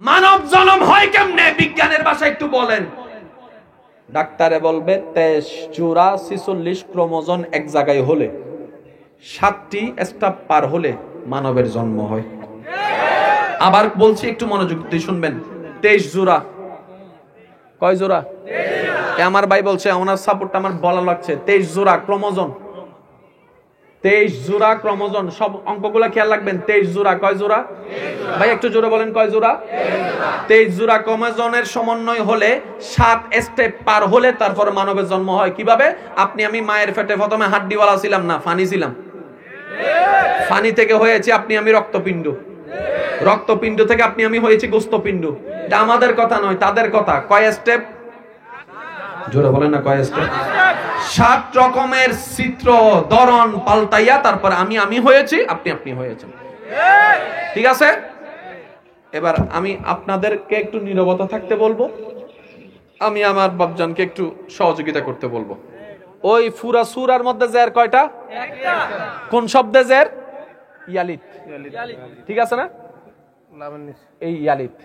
মানব জন্ম হয় কেমনে? বিজ্ঞানের ভাষায় একটু বলেন। ডাক্তারে বলবে 23 জোড়া 46 ক্রোমোজোম এক জায়গায় হলে 7টি স্টেপ পার হলে মানবের জন্ম হয়। আবার বলছি, একটু মনোযোগ দিয়ে শুনবেন। 23 জোড়া, কয় জোড়া? আমার ভাই বলছে, ওনার সাপোর্টটা আমার বলা লাগছে। 23 জোড়া ক্রোমোজোম, 23 জোড়া ক্রোমোজোম। সব অঙ্কগুলো খেয়াল রাখবেন। 23 জোড়া, কয় জোড়া? ভাই একটু জোরে বলেন, কয় জোড়া? 23 জোড়া ক্রোমোজোমের সমন্বয় হলে 7 স্টেপ পার হলে তারপর মানবের জন্ম হয়। কিভাবে? আপনি আমি মায়ের পেটে প্রথমে হাড্ডিওয়ালা ছিলাম না, ফানি ছিলাম। ফানি থেকে হয়েছে আপনি আমি রক্তপিণ্ড, রক্তপিণ্ড থেকে আপনি আমি হয়েছি গোস্তপিণ্ড। এটা আমাদের কথা নয়, তাদের কথা। কয় স্টেপ? জোরে বলেন না, কয় স্টেপ? 7 রকমের চিত্র ধরন পাল্টাইয়া তারপর আমি আমি হয়েছি, আপনি আপনি হয়েছেন। ঠিক আছে? এবার আমি আপনাদেরকে একটু নীরবতা থাকতে বলবো, আমি আমার বাপজানকে একটু সহযোগিতা করতে বলবো। ওই ফুরা সূরার মধ্যে জের কয়টা? একটা। কোন শব্দে জের? ইয়ালিত। ঠিক আছে না? এই ইয়ালিত।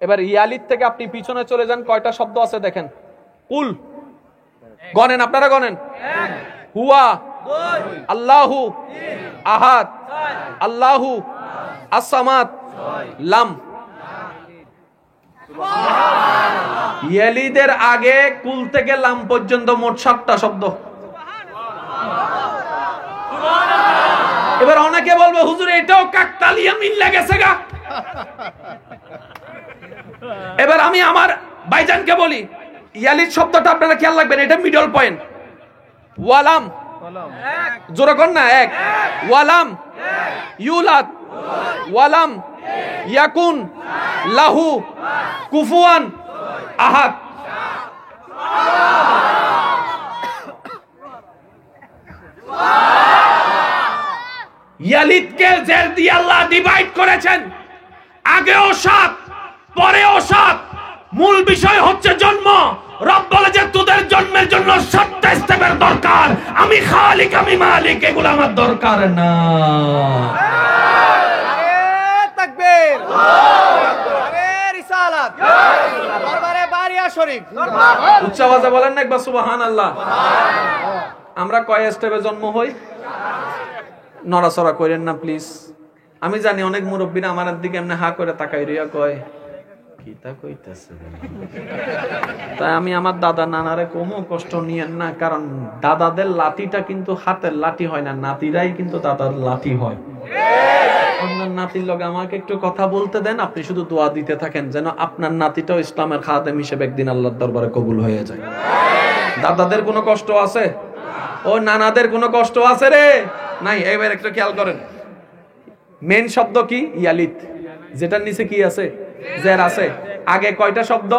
এবার ইয়ালিত থেকে আপনি পিছনে চলে যান, কয়টা শব্দ আছে দেখেন। কুল, গনেন, আপনারা গনেন। হুয়া, আল্লাহু, আহাদ, আল্লাহু as-সামাদ, লাম। ইয়ালিদের আগে কুল থেকে লাম পর্যন্ত মোট 7টা শব্দ। এবার অনেকে বলবে, হুজুর এটাও কাকতালিয়া মিল গেছে গা। এবার আমি আমার ভাইজানকে বলি, ইয়ালিদ শব্দটা আপনারা খেয়াল রাখবেন, এটা মিডল পয়েন্ট। ওয়ালাম, জোরে কর না, এক। ওয়ালাম ইউলাদ, ওয়ালাম ইয়াকুন লাহু কুফুয়ান আহাদ। ইয়ালিদকে জের দিয়ে আল্লাহ ডিভাইড করেছেন। আগেও 7, পরেও 7। মূল বিষয় হচ্ছে জন্ম। রব বলে যে তোদের জন্মের জন্য 7টা স্টেপের দরকার। আমি খালিক, আমি মালিক, এগুলো আমার দরকার না। তাকবীর, রিসালাত, দরবারে বারিয়া শরীফ। উচ্চ আওয়াজে বলেন না একবার সুবহানাল্লাহ। আমরা কয় স্টেপে জন্ম হই? নড়াচড়া করেন না প্লিজ। আমি জানি অনেক মুরব্বীরা আমার দিকে এমনি হা করে তাকাই রিয়া কয়, কি তা কইতাছে। তাই আমি আমার দাদা নানারে কোনো কষ্ট নিয়েন না, কারণ দাদাদের লাঠিটা কিন্তু হাতের লাঠি হয় না, নাতিরাই কিন্তু দাদার লাঠি হয়। আপনার নাতির লগে আমাকে একটু কথা বলতে দেন, আপনি শুধু দোয়া দিতে থাকেন যেন আপনার নাতিটাও ইসলামের খাদেম হিসেবে একদিন আল্লাহর দরবারে কবুল হয়ে যায়। দাদাদের কোনো কষ্ট আছে? ও নানাদের কোনো কষ্ট আছে রে? নাই। এবার একটু খেয়াল করেন, মেন শব্দ কি? ইয়ালিত। যেটার নিচে কি আছে? জের আছে। আগে কয়টা শব্দ?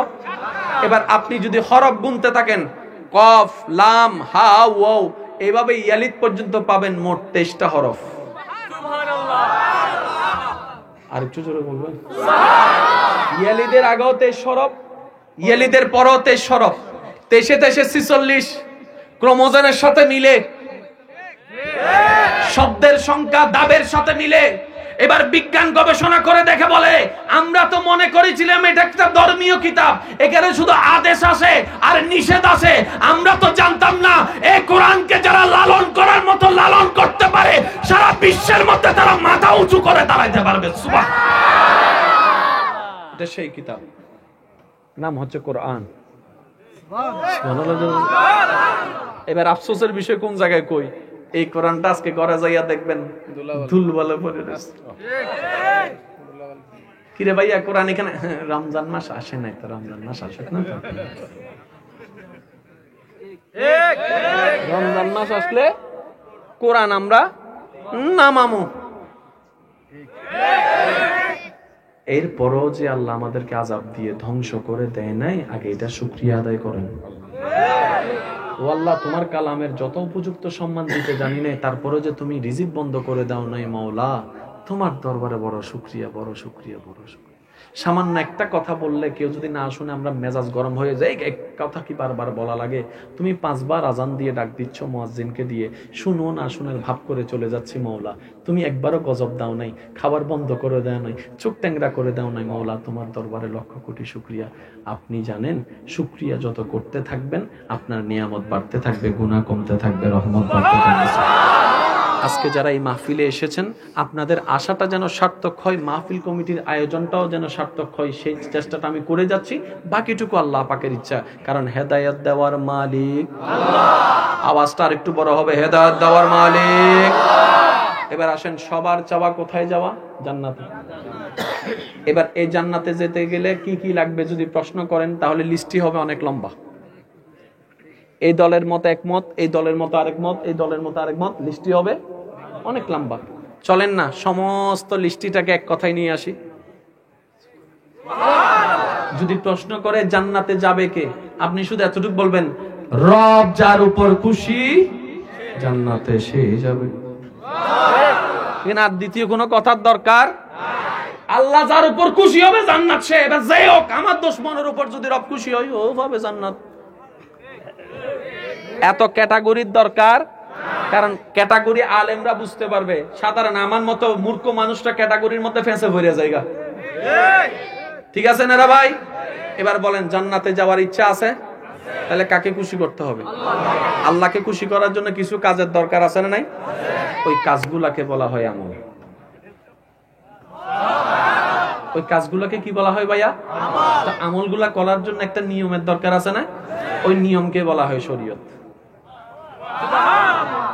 এবার আপনি যদি হরফ গুনতে থাকেন, কফ, লাম, হা, ওয়াও, এইভাবে ইয়ালিত পর্যন্ত পাবেন মোট 23টা হরফ। আর একটু জোরে বলবেন। ইয়ালিদের আগেও 23 হরফ, ইয়ালিদের পরেও 23 হরফ। 23 46 ক্রোমোজোমের সাথে মিলে, শব্দের সংখ্যা দাবের সাথে মিলে। এবার বিজ্ঞান গবেষণা করে দেখে বলে, আমরা তো মনে করেছিলাম এটা একটা ধর্মীয় কিতাব, এখানে শুধু আদেশ আছে আর নিষেধ আছে। আমরা তো জানতাম না এই কোরআনকে যারা লালন করার মতো লালন করতে পারে, সারা বিশ্বের মধ্যে তারা মাথা উঁচু করে দাঁড়াইতে পারবে। সুবহানাল্লাহ। এটা সেই কিতাব, নাম হচ্ছে কোরআন। এবার আফসোসের বিষয় কোন জায়গায় কই, এই কোরআনটা আজকে ঘরে যাইয়া দেখবেন ধুলবালে পড়ে রয়েছে। কিরে ভাইয়া কোরআন এখানে? রমজান মাস আসে নাই তো, রমজান মাস আসে না তো। রমজান মাস আসলে কোরআন আমরা নামামু। এরপরও যে আল্লাহ আমাদেরকে আযাব দিয়ে ধ্বংস করে দেয় নাই, আগে এটা শুকরিয়া আদায় করেন। ও আল্লাহ, তোমার কালামের যত উপযুক্ত সম্মান দিতে জানি নাই, তারপরে যে তুমি রিজিক বন্ধ করে দাও নাই মাওলা, তোমার দরবারে বড় শুকরিয়া, বড় শুকরিয়া, বড় শুকরিয়া। সামান্য একটা কথা বললে কেউ যদি না শুনে আমরা মেজাজ গরম হয়ে যায়, এক কথা কি বারবার বলা লাগে? তুমি 5 বার আজান দিয়ে ডাক দিচ্ছ মুয়াজ্জিনকে দিয়ে, শুনো না শুনে ভাব করে চলে যাচ্ছি মওলা। তুমি একবারও গজব দাও নাই, খাবার বন্ধ করে দাও নাই, চোখ ট্যাংরা করে দাও নাই মওলা। তোমার দরবারে লক্ষ কোটি শুকরিয়া। আপনি জানেন শুকরিয়া যত করতে থাকবেন আপনার নিয়ামত বাড়তে থাকবে, গুনাহ কমতে থাকবে, রহমত বাড়তে থাকবে। আজকে যারা এই মাহফিলে এসেছেন আপনাদের আশাটা যেন সার্থক হয়, মাহফিল কমিটির আয়োজনটাও যেন সার্থক হয়, সেই চেষ্টাটা আমি করে যাচ্ছি। বাকিটুকু আল্লাহ পাকের ইচ্ছা, কারণ হেদায়েত দেওয়ার মালিক আল্লাহ। আওয়াজটা আরেকটু বড় হবে, হেদায়েত দেওয়ার মালিক। এবার আসেন, সবার চাওয়া কোথায় যাওয়া? জান্নাতে। এবার এই জান্নাতে যেতে গেলে কি কি লাগবে যদি প্রশ্ন করেন তাহলে লিস্টই হবে অনেক লম্বা। এই দলের মত একমত, এই দলের মত আরেক মত, এই দলের মত আরেক মত, লিস্টই হবে অনেক লম্বা। চলেন না সমস্ত লিস্টিটাকে এক কথায় নিয়ে আসি। যদি প্রশ্ন করে জান্নাতে যাবে কে, আপনি শুধু এতটুকু বলবেন, রব যার উপর খুশি জান্নাতে সে যাবে। আর দ্বিতীয় কোনো কথার দরকার? আল্লাহ যার উপর খুশি হবে জান্নাত সে। এবার যাই হোক, আমার দুশমনের উপর যদি রব খুশি হয় ও পাবে জান্নাত। এত ক্যাটাগরির দরকার? কারণ ক্যাটাগরি আলেমরা বুঝতে পারবে, সাধারণ আমার মতো মূর্খ মানুষটা ক্যাটাগরির মধ্যে ফেঁসে ভরে জায়গা। ঠিক আছে না ভাই? এবার বলেন, জান্নাতে যাওয়ার ইচ্ছা আছে? তাহলে কাকে খুশি করতে হবে? আল্লাহকে খুশি করার জন্য কিছু কাজের দরকার আছে না নাই? ওই কাজগুলাকে বলা হয় আমল। ওই কাজগুলোকে কি বলা হয় ভাইয়া? আমলগুলা করার জন্য একটা নিয়মের দরকার আছে না? ওই নিয়মকে বলা হয় শরীয়ত।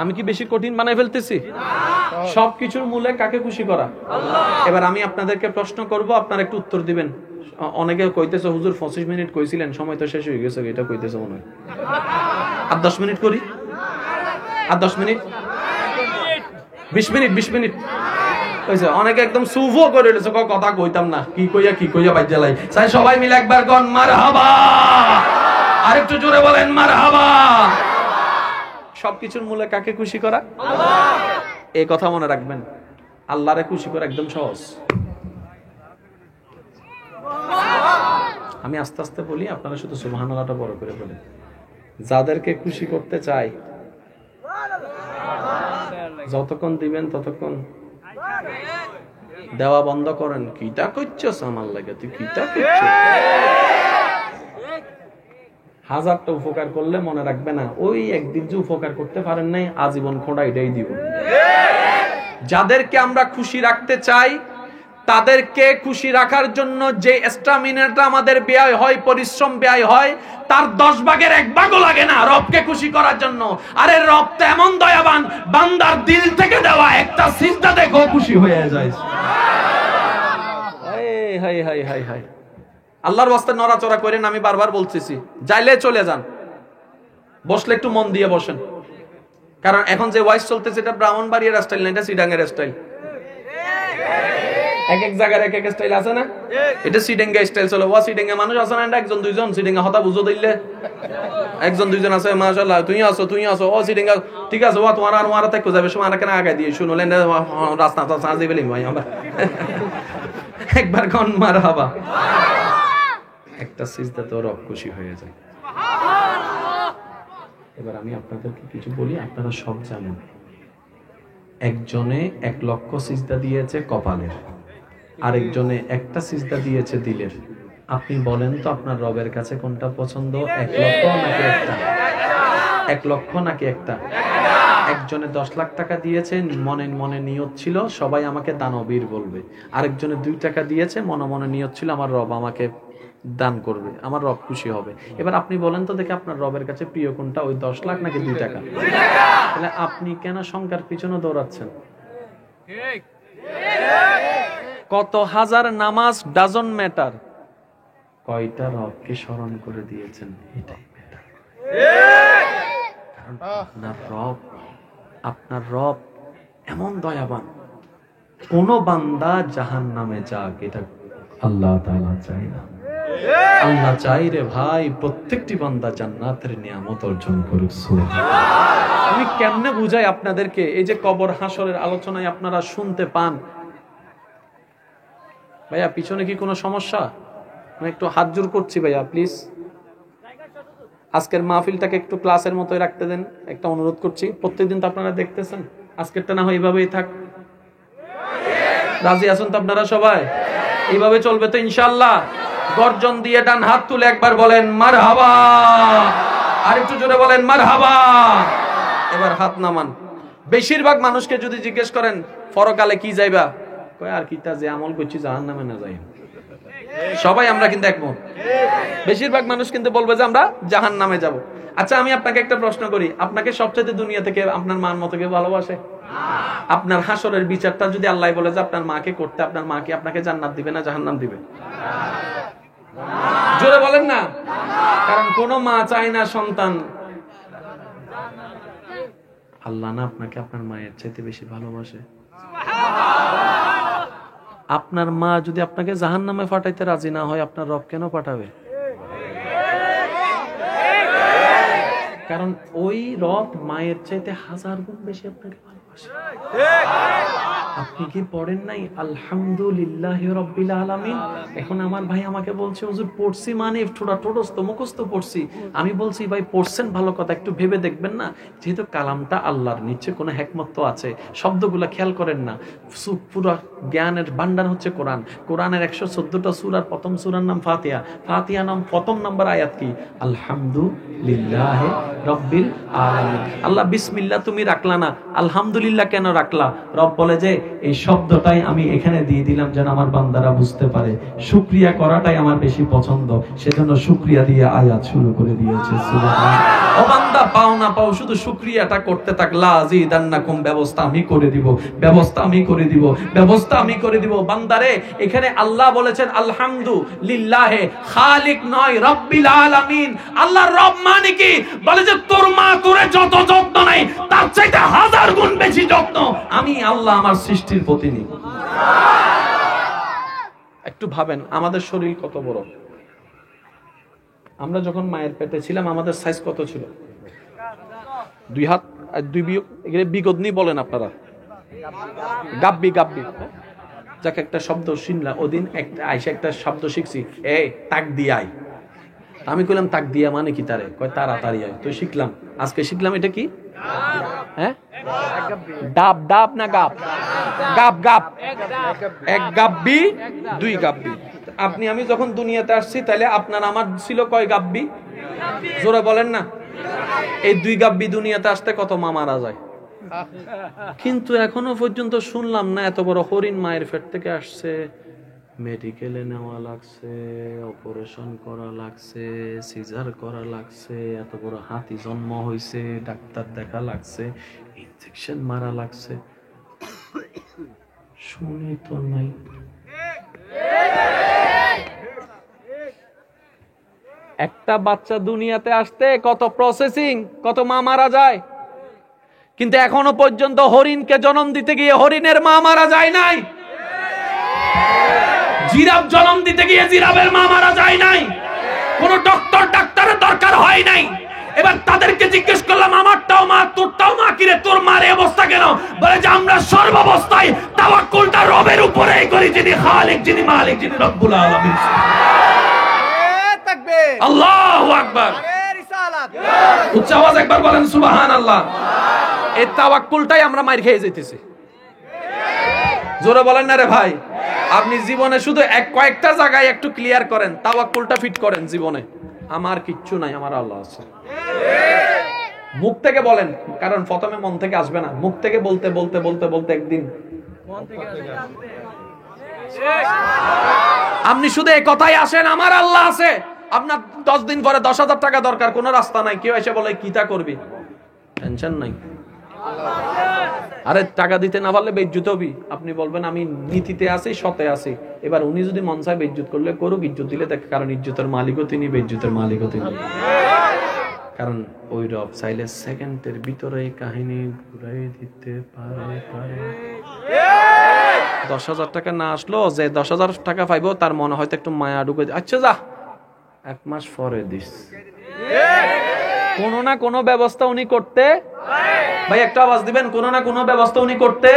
আমি কি বেশি কঠিন বানাই ফেলতেছি? সবকিছুর মূলে কাকে খুশি করা? এবার আমি আপনাদেরকে প্রশ্ন করব, আপনারা একটু উত্তর দিবেন। অনেকে কইতেছে হুজুর 25 মিনিট কইছিলেন, সময় তো শেষ হয়ে গেছে, এটা কইতেছে মনে হয়। আর 10 মিনিট করি? আর 10 মিনিট, 20 মিনিট, 20 মিনিট হইছে। অনেকে একদম সুফো করে রয়েছে, কথা কইতাম না, কি কইয়া বাইর জ্বালাই। চাই সবাই মিলে একবার কোন মারহাবা, আরেকটু জোরে বলেন মারহাবা। সবকিছুর মূলে কাকে খুশি করা? এই কথা মনে রাখবেন, আল্লাহরে খুশি করা একদম সহজ। আমি আস্তে আস্তে বলি, আপনারা শুধু সুবহানাল্লাহটা বড় করে বলেন। যাদেরকে খুশি করতে চাই যতক্ষণ দিবেন ততক্ষণ দেওয়া বন্ধ করেন। কিটা করছস আমার লাগে, তুই কিটা করছস? হাজারটা উপকার করলে মনে রাখবে না, ওই একদিন যে উপকার করতে পারেন নাই আজীবন খোঁড়া এটাই দিব। যাদেরকে আমরা খুশি রাখতে চাই তাদেরকে খুশি রাখার জন্য যে স্টামিনাটা আমাদের ব্যয় হয়, পরিশ্রম ব্যয় হয়, তার 10 ভাগের 1 ভাগও লাগে না রবকে খুশি করার জন্য। আরে রব তো এমন দয়াবান, বান্দার দিল থেকে দেওয়া একটা সিজদা দেখো খুশি হয়ে যায়। High high high high. আল্লাহর ওয়াস্তে নড়াচড়া করেন, আমি বারবার বলতেছি, যাইলে চলে যান, বসলে একটু মন দিয়ে বসেন। কারণ এখন যে ওয়াইস চলতেছে এটা ব্রাহ্মণবাড়িয়ার স্টাইল না, এটা সিডাঙ্গের স্টাইল। এক এক জায়গার এক এক স্টাইল আছে না? এটা সিডাঙ্গা স্টাইল চলে। ওয়া সিডাঙ্গা মানুষ আছে না, একজন দুইজন সিডাঙ্গা হতা বুঝো দিলে একজন দুইজন আছে, মাশাআল্লাহ তুই আসো ও সিডাঙ্গা ঠিক আছে, ওয়া তোমার আর মারা থাকো যাবে সময় আর কেন আগে দিয়ে শুনলেন রাস্তা তো সাজ দিবেলি ভাই আমরা একবার কোন মারহাবা। একটা সিজদা তো রব খুশি হয়ে যায়। এবার আমি আপনাদেরকে কিছু বলি, আপনারা সব জানেন। একজনে 1 লক্ষ সিজদা দিয়েছে কপালের, আরেকজনে একটা সিজদা দিয়েছে দিলের। আপনি বলেন তো আপনার রবের কাছে কোনটা পছন্দ? 1 লক্ষ নাকি একটা? 1 লক্ষ নাকি একটা? একজনে 10 লাখ টাকা দিয়েছে, মনে মনে নিয়ত ছিল সবাই আমাকে দানবীর বলবে। আরেকজনে 2 টাকা দিয়েছে, মনে মনে নিয়ত ছিল আমার রব আমাকে দান করবে, আমার রব খুশি হবে। এবার আপনি বলেন তো দেখি আপনার রবের কাছে প্রিয় কোনটা, ওই 10 লাখ নাকি 2 টাকা? তাহলে আপনি কেন সংখ্যার পিছনে দৌড়াচ্ছেন? কত হাজার নামাজ ডাজন্ট ম্যাটার, কয়টা রবকে স্মরণ করে দিয়েছেন এটাই ম্যাটার। কারণ আপনার রব এমন দয়াবান, কোন বান্দা জাহান্নামে যাক এটা আল্লাহ তাআলা চায় না। আল্লাহ চাই রে ভাই প্রত্যেকটি বান্দা জান্নাতের নিয়ামত অর্জন করুক। সুবহানাল্লাহ। আমি কেমনে বুঝাই আপনাদেরকে, এই যে কবর হাসরের আলোচনায় আপনারা শুনতে পান, ভাইয়া পিছনে কি কোনো সমস্যা? আমি একটু হাত জোর করছি ভাইয়া, প্লিজ আজকের মাহফিলটাকে একটু ক্লাসের মতোই রাখতে দেন, একটা অনুরোধ করছি। প্রত্যেকদিন তো আপনারা দেখতেছেন, আজকেরটা না হয় এইভাবেই থাক। রাজি আছেন তো আপনারা সবাই? এইভাবে চলবে তো ইনশাআল্লাহ? গর্জন দিয়ে ডান হাত তুলে একবার বলেন মারহাবা, আর একটু জোরে বলেন মারহাবা। এবার হাত নামান। বেশিরভাগ মানুষকে যদি জিজ্ঞেস করেন পরকালে কি যাইবা, কয় আর কিতা যে আমল করছি জাহান্নামে না যাই। সবাই আমরা কিন্তু একমত, বেশিরভাগ মানুষ কিন্তু বলবে যে আমরা জাহান্নামে যাব। আচ্ছা আমি আপনাকে একটা প্রশ্ন করি, আপনাকে সবচেয়ে দুনিয়া থেকে আপনার মার মতো কেউ ভালোবাসে? আপনার হাসরের বিচারটা যদি আল্লাহ বলে যে আপনার মাকে করতে, আপনার মা কি আপনাকে জান্নাত দিবে না জাহান্নাম দিবে? জোরে বলেন না। কারণ কোন মা চায় না সন্তান, আল্লাহ না আপনাকে আপনার মায়ের চাইতে বেশি ভালোবাসে। আপনার মা যদি আপনাকে জাহান্নামে পাঠাইতে রাজি না হয়, আপনার রব কেন পাঠাবে? কারণ ওই রব মায়ের চাইতে 1000 গুণ বেশি আপনাকে ভালোবাসে। আপনি কি পড়েন নাই আলহামদুলিল্লাহি রাব্বিল আলামিন? এখন আমার ভাই আমাকে বলছে হুজুর পড়ছি মানে থোড়া ঠোঁটস্থ মুখস্থ পড়ছি। আমি বলছি ভাই পড়ছেন ভালো কথা, একটু ভেবে দেখবেন না, যেহেতু কালামটা আল্লাহর, নিচে কোনো হিকমত তো আছে, শব্দগুলো খেয়াল করেন না। পুরো জ্ঞানের ভান্ডার হচ্ছে কোরআন। কোরআনের 114টা সূরার প্রথম সূরার নাম ফাতিহা। ফাতিহা নাম প্রথম নাম্বার আয়াত কি? আলহামদুলিল্লাহি রাব্বিল আলামিন। আল্লাহ বিসমিল্লাহ তুমি রাখলা না, আলহামদুলিল্লাহ কেন রাখলা? রব বলে যে এই শব্দটাই আমি এখানে দিয়ে দিলাম যেন আমার বান্দারা বুঝতে পারে শুকরিয়া করাটাই আমার বেশি পছন্দ, সেজন্য শুকরিয়া দিয়ে আয়াত শুরু করে দিয়েছে। সুবহানাল্লাহ। ও বান্দা পাও না পাও শুধু শুকরিয়াটা করতে থাক। লা আযীদান্নাকুম, ব্যবস্থা আমি করে দিব, ব্যবস্থা আমি করে দিব, ব্যবস্থা আমি করে দিব। বান্দারে এখানে আল্লাহ বলেছেন আলহামদুলিল্লাহে, খালিক নয় রব্বিল আলামিন। আল্লাহর রব মানে কি? বলে যে তোর মা তোরে যত যত্ন নাই তার চাইতে 1000 গুণ বেশি যত্ন আমি আল্লাহ আমার সৃষ্টির প্রতি নিই। একটু ভাবেন আমাদের শরীর কত বড়। আমরা যখন মায়ের পেটে ছিলাম আমাদের সাইজ কত ছিল? 2 হাত আর 2 বিয়োগ, এগুলো বিগদনি বলেন আপনারা, গাব্বি গাব্বি। যাকে একটা শব্দ শুনলা ওদিন একটা আইসা একটা শব্দ শিখছি, এই তাক দিয়ে আয়। আমি কইলাম তাক দিয়া মানে কি? তারে কয় তাড়াতাড়ি আয়। তো শিখলাম, আজকে শিখলাম এটা কি? হ্যাঁ, ডাব ডাব না গাব? গাব গাব। 1 গাব্বি 2 গাব্বি। আপনি আমি যখন দুনিয়াতে আসছি তাহলে আপনার আমার ছিল কয় গাব্বি? জোরে বলেন না। এই 2 গাব্বি দুনিয়াতে আসতে কত মা মারা যায়। কিন্তু এখনো পর্যন্ত শুনলাম না এত বড় হরিণ মায়ের পেট থেকে আসছে, মেডিকেলে নেওয়া লাগছে, অপারেশন করা লাগছে, সিজার করা লাগছে, এত বড় হাতি জন্ম হয়েছে, ডাক্তার দেখা লাগছে, ইনজেকশন মারা লাগছে। শুনি তো নাই। একটা বাচ্চা দুনিয়াতে আসতে কত প্রসেসিং, কত মা মারা যায়। কিন্তু এখনো পর্যন্ত হরিণকে জন্ম দিতে গিয়ে হরিণের মা মারা যায় নাই। জিরাফ জন্ম দিতে গিয়ে জিরাফের মা মারা যায় নাই। কোন ডাক্তারের দরকার হয় নাই। এবার তাদেরকে জিজ্ঞেস করলাম আমারটাও মা তোরটাও মা, কিরে তোর মার এই অবস্থা কেন? বলে যে আমরা সর্বাবস্থায় তাওয়াক্কুলটা রবের উপরেই করি, যিনি খালিক, যিনি মালিক, যিনি রব্বুল আলামিন। তাকবীর, আল্লাহু আকবার। রিসালাত, উচ্চ আওয়াজ একবার বলেন সুবহানাল্লাহ। এই তাওয়াক্কুলটাই আমরা মার খেয়ে যাইতেছি। জোরে বলেন না রে ভাই। আপনি জীবনে শুধু কয়েকটা জায়গায় একটু ক্লিয়ার করেন, তাওয়াক্কুলটা ফিট করেন জীবনে। আমার কিচ্ছু নাই, আমার আল্লাহ আছে। মুখ থেকে বলেন, কারণ প্রথমে মন থেকে আসবে না। মুখ থেকে বলতে বলতে বলতে বলতে একদিন আপনি শুধু এই কথাই আসেন আমার আল্লাহ আছে। আপনার 10 দিন পরে 10,000 টাকা দরকার, কোনো রাস্তা নাই। কেউ এসে বলে কিতা করবি, টেনশন নাই। আরে টাকা দিতে না পারলে বেইজ্জত হবি। আপনি বলবেন আমি নীতিতে আছি, সতে আছি। এবার উনি যদি মন চায় বেইজ্জত করলে করুক, ইজ্জত দিলে দেখ, কারণ ইজ্জতের মালিকও তিনি, বেইজ্জতের মালিকও তিনি। কারণ ওই রব চাইলে সেকেন্ডের ভিতরে কাহিনী ঘুরাই দিতে পারে। 10,000 টাকা না আসলো, যে 10,000 টাকা পাইবো তার মনে হয়তো একটু মায়া ঢুকে, আচ্ছা যা 1 মাস পরে দিস। কোনো না কোনো ব্যবস্থা উনি করতে, ভাই একটা আওয়াজ দিবেন, কোনো না কোনো ব্যবস্থা উনি করতে।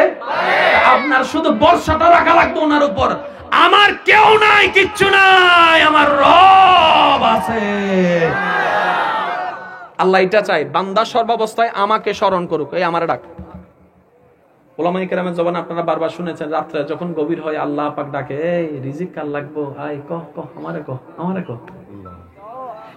আপনার শুধু বর্ষাটা রাখা লাগবে ওনার উপর। আমার কেউ নাই, কিচ্ছু নাই, আমার রব আছে। আল্লাহ এটা চাই, বান্দা সর্বাবস্থায় আমাকে স্মরণ করুক, এই আমারে ডাক। ওলামায়ে কেরামের জবান আপনারা বারবার শুনেছেন, রাত্রে যখন গভীর হয় আল্লাহ পাক ডাকে, এই রিজিক কার লাগবো, আয় কহ কহ, আমারে কহ, আমারে কহ।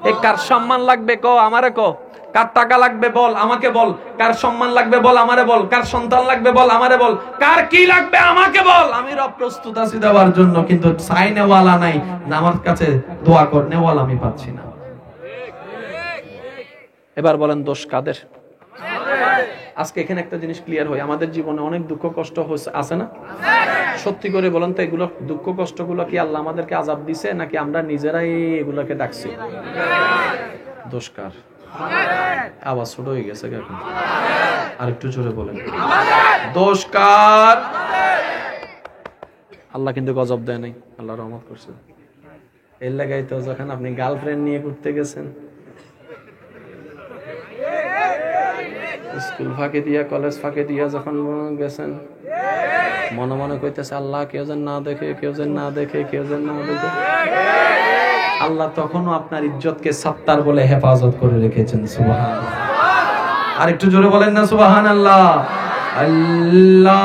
এই কার সম্মান লাগবে কহ, আমারে কহ। কার টাকা লাগবে বল, আমাকে বল। কার সম্মান লাগবে বল, আমারে বল। কার সন্তান লাগবে বল, আমারে বল। কার কি লাগবে আমাকে বল, আমি রব প্রস্তুত আছি দেওয়ার জন্য। কিন্তু চাইনেওয়ালা নাই, আমার কাছে দোয়া করনেওয়ালা আমি পাচ্ছি না। এবার বলেন দোষ কাদের? আজকে এখানে একটা জিনিস ক্লিয়ার হয়, আমাদের জীবনে অনেক দুঃখ কষ্ট আছে না? সত্যি করে বলেন তো, এগুলো দুঃখ কষ্ট গুলো কি আল্লাহ আমাদেরকে আযাব দিছে, নাকি আমরা নিজেরাই এগুলোকে ডাকছি? দোষ কার? আওয়াজ ছোট হয়ে গেছে এখন, আর একটু জোরে বলেন। দোষ কার? আল্লাহ কিন্তু গজব দেয় নাই, আল্লাহ রহমত করছে। এর লাগাই তো যখন আপনি গার্লফ্রেন্ড নিয়ে ঘুরতে গেছেন, স্কুল ফাঁকে দিয়া, কলেজ ফাঁকে দিয়া যখন গেছেন, মনে মনে কইতেছে আল্লাহ কেউ যেন না দেখে, কেউ যেন না দেখে, কেউ যেন না দেখে। আল্লাহ তখনও আপনার ইজ্জতকে সাত্তার বলে হেফাজত করে রেখেছেন। সুবহানাল্লাহ। আর একটু জোরে বলেন না সুবহানাল্লাহ। আল্লাহ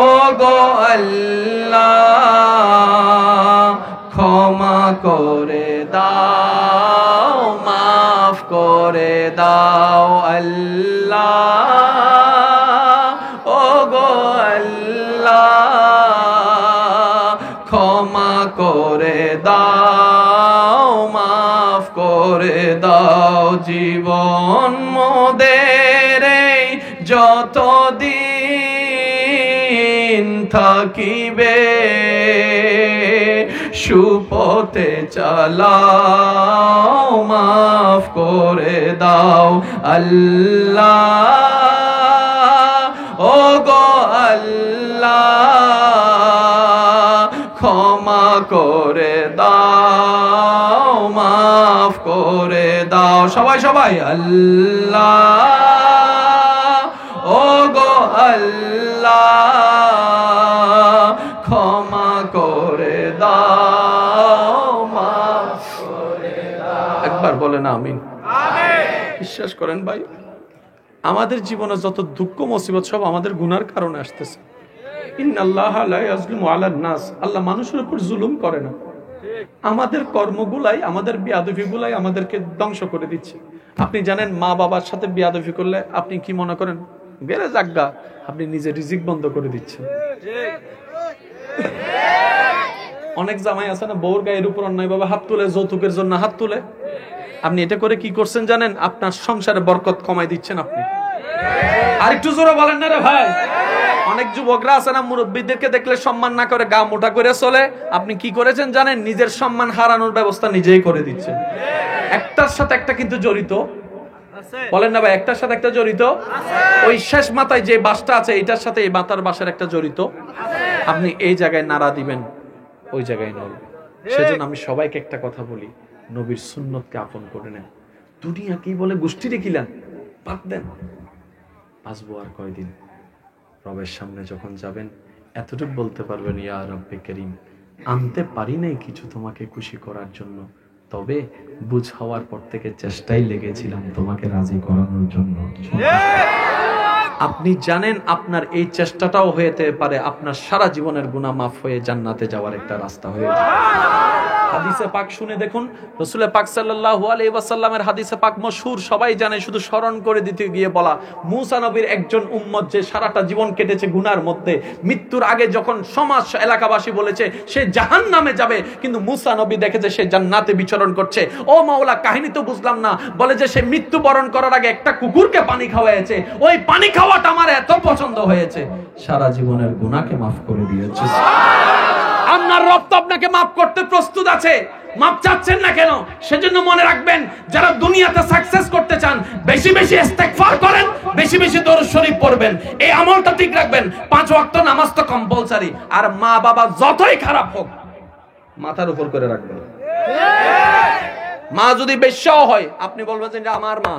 ও গো আল্লাহ, ক্ষমা করে দাও, মাফ করে দাও। আল্লাহ ও গো আল্লাহ, ক্ষমা করে দাও, মাফ করে দাও। জীবন মোদের যতদিন থাকিবে, সুপথে চালাও, মাফ করে দাও। আল্লাহ ও গো আল্লাহ, ক্ষমা করে দাও, মাফ করে দাও। সবাই সবাই আল্লাহ ও গো আল্লাহ, ক্ষমা করে দাও, মাফ করে দাও। একবার বলেন আমিন। বিশ্বাস করেন ভাই, আমাদের জীবনে যত দুঃখ মুসিবত সব আমাদের গুনার কারণে আসতেছে। ইন্নাল্লাহা লা ইয়াজলিমু আলান নাস, আল্লাহ মানুষের উপর জুলুম করে না। আমাদের কর্মগুলাই, আমাদের বেয়াদবিগুলাই আমাদেরকে ধ্বংস করে দিচ্ছে। আপনি জানেন, মা বাবার সাথে বেয়াদবি করলে আপনি কি মনে করেন? গেলে জাগা, আপনি নিজে রিজিক বন্ধ করে দিচ্ছেন। অনেক জামাই আছে না, বউর গায়ের উপর অন্যায়ভাবে হাত তুলে, যৌতুকের জন্য হাত তুলে। আপনি এটা করে কি করছেন জানেন? আপনার সংসারে বরকত কমাই দিচ্ছেন আপনি। আর একটু জোরে বলেন না রে ভাই। অনেক যুবকরা আছে না, মুরব্বীদেরকে দেখলে সম্মান না করে গা মোটা করে চলে। আপনি কি করেছেন জানেন? নিজের সম্মান হারানোর ব্যবস্থা নিজেই করে দিচ্ছেন। একটার সাথে একটা কিন্তু জড়িত, বলেন না ভাই? একটার সাথে একটা জড়িত। ওই শেষ মাথায় যে বাসটা আছে, এটার সাথে এই মাথার বাসের একটা জড়িত। আপনি এই জায়গায় নাড়া দিবেন, ওই জায়গায় নড়বে। সেজন্য আমি সবাইকে একটা কথা বলি, নবীর সুন্নতকে আপন করে নেন। দুনিয়া কি বলে গোষ্ঠীরে কিলান, বাদ দেন। বাঁচবো আর কয়দিন? রবের সামনে যখন যাবেন, এতটুকু বলতে পারবেন, ইয়া রব্বে করিম, আনতে পারি নাই কিছু তোমাকে খুশি করার জন্য, তবে বুঝ হওয়ার পর থেকে চেষ্টাই লেগেছিলাম তোমাকে রাজি করানোর জন্য। আপনি জানেন আপনার এই চেষ্টাটাও হতে পারে আপনার সারা জীবনের গুনাহ মাফ হয়ে জান্নাতে যাওয়ার একটা রাস্তা হয়ে যায়। হাদিসে পাক শুনে দেখুন, রাসূল পাক সাল্লাল্লাহু আলাইহি ওয়াসাল্লামের হাদিসে পাক মশহুর, সবাই জানে, শুধু স্মরণ করে দিতে গিয়ে বলা। মূসা নবীর একজন উম্মত যে সারাটা জীবন কেটেছে গুনার মধ্যে, মৃত্যুর আগে যখন সমাজ এলাকাবাসী বলেছে সে জাহান্নামে যাবে, কিন্তু মূসা নবী দেখেছে সে জান্নাতে বিচরণ করছে। ও মাওলা, কাহিনী তো বুঝলাম না। বলে যে সে মৃত্যুবরণ করার আগে একটা কুকুরকে পানি খাওয়াইছে, ওই পানি খাওয়াটা আমার এত পছন্দ হয়েছে, সারা জীবনের গুনাহকে মাফ করে দিয়েছে। আপনার রব তো আপনাকে মাফ করতে প্রস্তুত আছে। মাফ চাচ্ছেন না কেন? সেজন্য মনে রাখবেন, যারা দুনিয়াতে সাকসেস করতে চান, বেশি বেশি ইস্তেগফার করেন, বেশি বেশি দরুদ শরীফ পড়বেন, এই আমলটা ঠিক রাখবেন। 5 ওয়াক্ত নামাজ তো কম্পালসারি। আর মা বাবা যতই খারাপ হোক, মাথার উপর করে রাখবেন। মা যদি বেশ্যাও হয়, আপনি বলবেন যে আমার মা,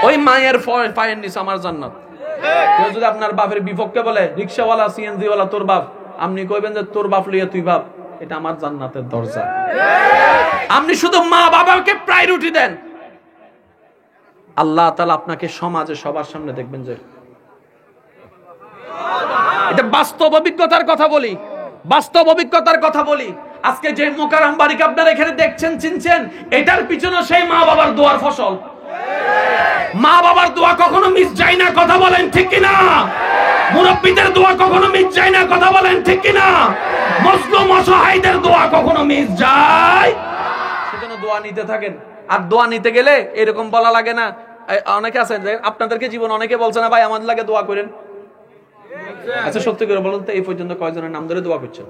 ওই মায়ের পায়ের নিচে আমার জান্নাত। কেউ যদি আপনার বাপের বিপক্ষে বলে রিক্সাওয়ালা সিএনজি ওয়ালা তোর বাপ, আপনি কইবেন যে তোর বাপ লইয়া তুই বাপ, এটা আমার জান্নাতের দরজা। আপনি শুধু মা বাবাকে প্রায়োরিটি দেন, আল্লাহ তাআলা আপনাকে সমাজে সবার সামনে দেখবেন। যে এটা বাস্তব অভিজ্ঞতার কথা বলি, বাস্তব অভিজ্ঞতার কথা বলি। আজকে যে মোকাররম বাড়িকে আপনারা এখানে দেখছেন, চিনছেন, এটার পিছনে সেই মা বাবার দোয়ার ফসল। মা বাবার দোয়া কখনো মিস যায় না, কথা বলেন ঠিক কিনা? মুরব্বিদের দোয়া কখনো মিস যায় না, কথা বলেন ঠিক কিনা? মজলুম অসহায়দের দোয়া কখনো মিস যায়? সেজন্য দোয়া নিতে থাকেন। আর দোয়া নিতে গেলে এরকম বলা লাগে না। অনেকে আছে আপনাদেরকে জীবন অনেকে বলছে না ভাই আমাদের লাগে দোয়া করেন। আচ্ছা সত্যি করে বলুন তো এই পর্যন্ত কয়জনের নাম ধরে দোয়া করছেন?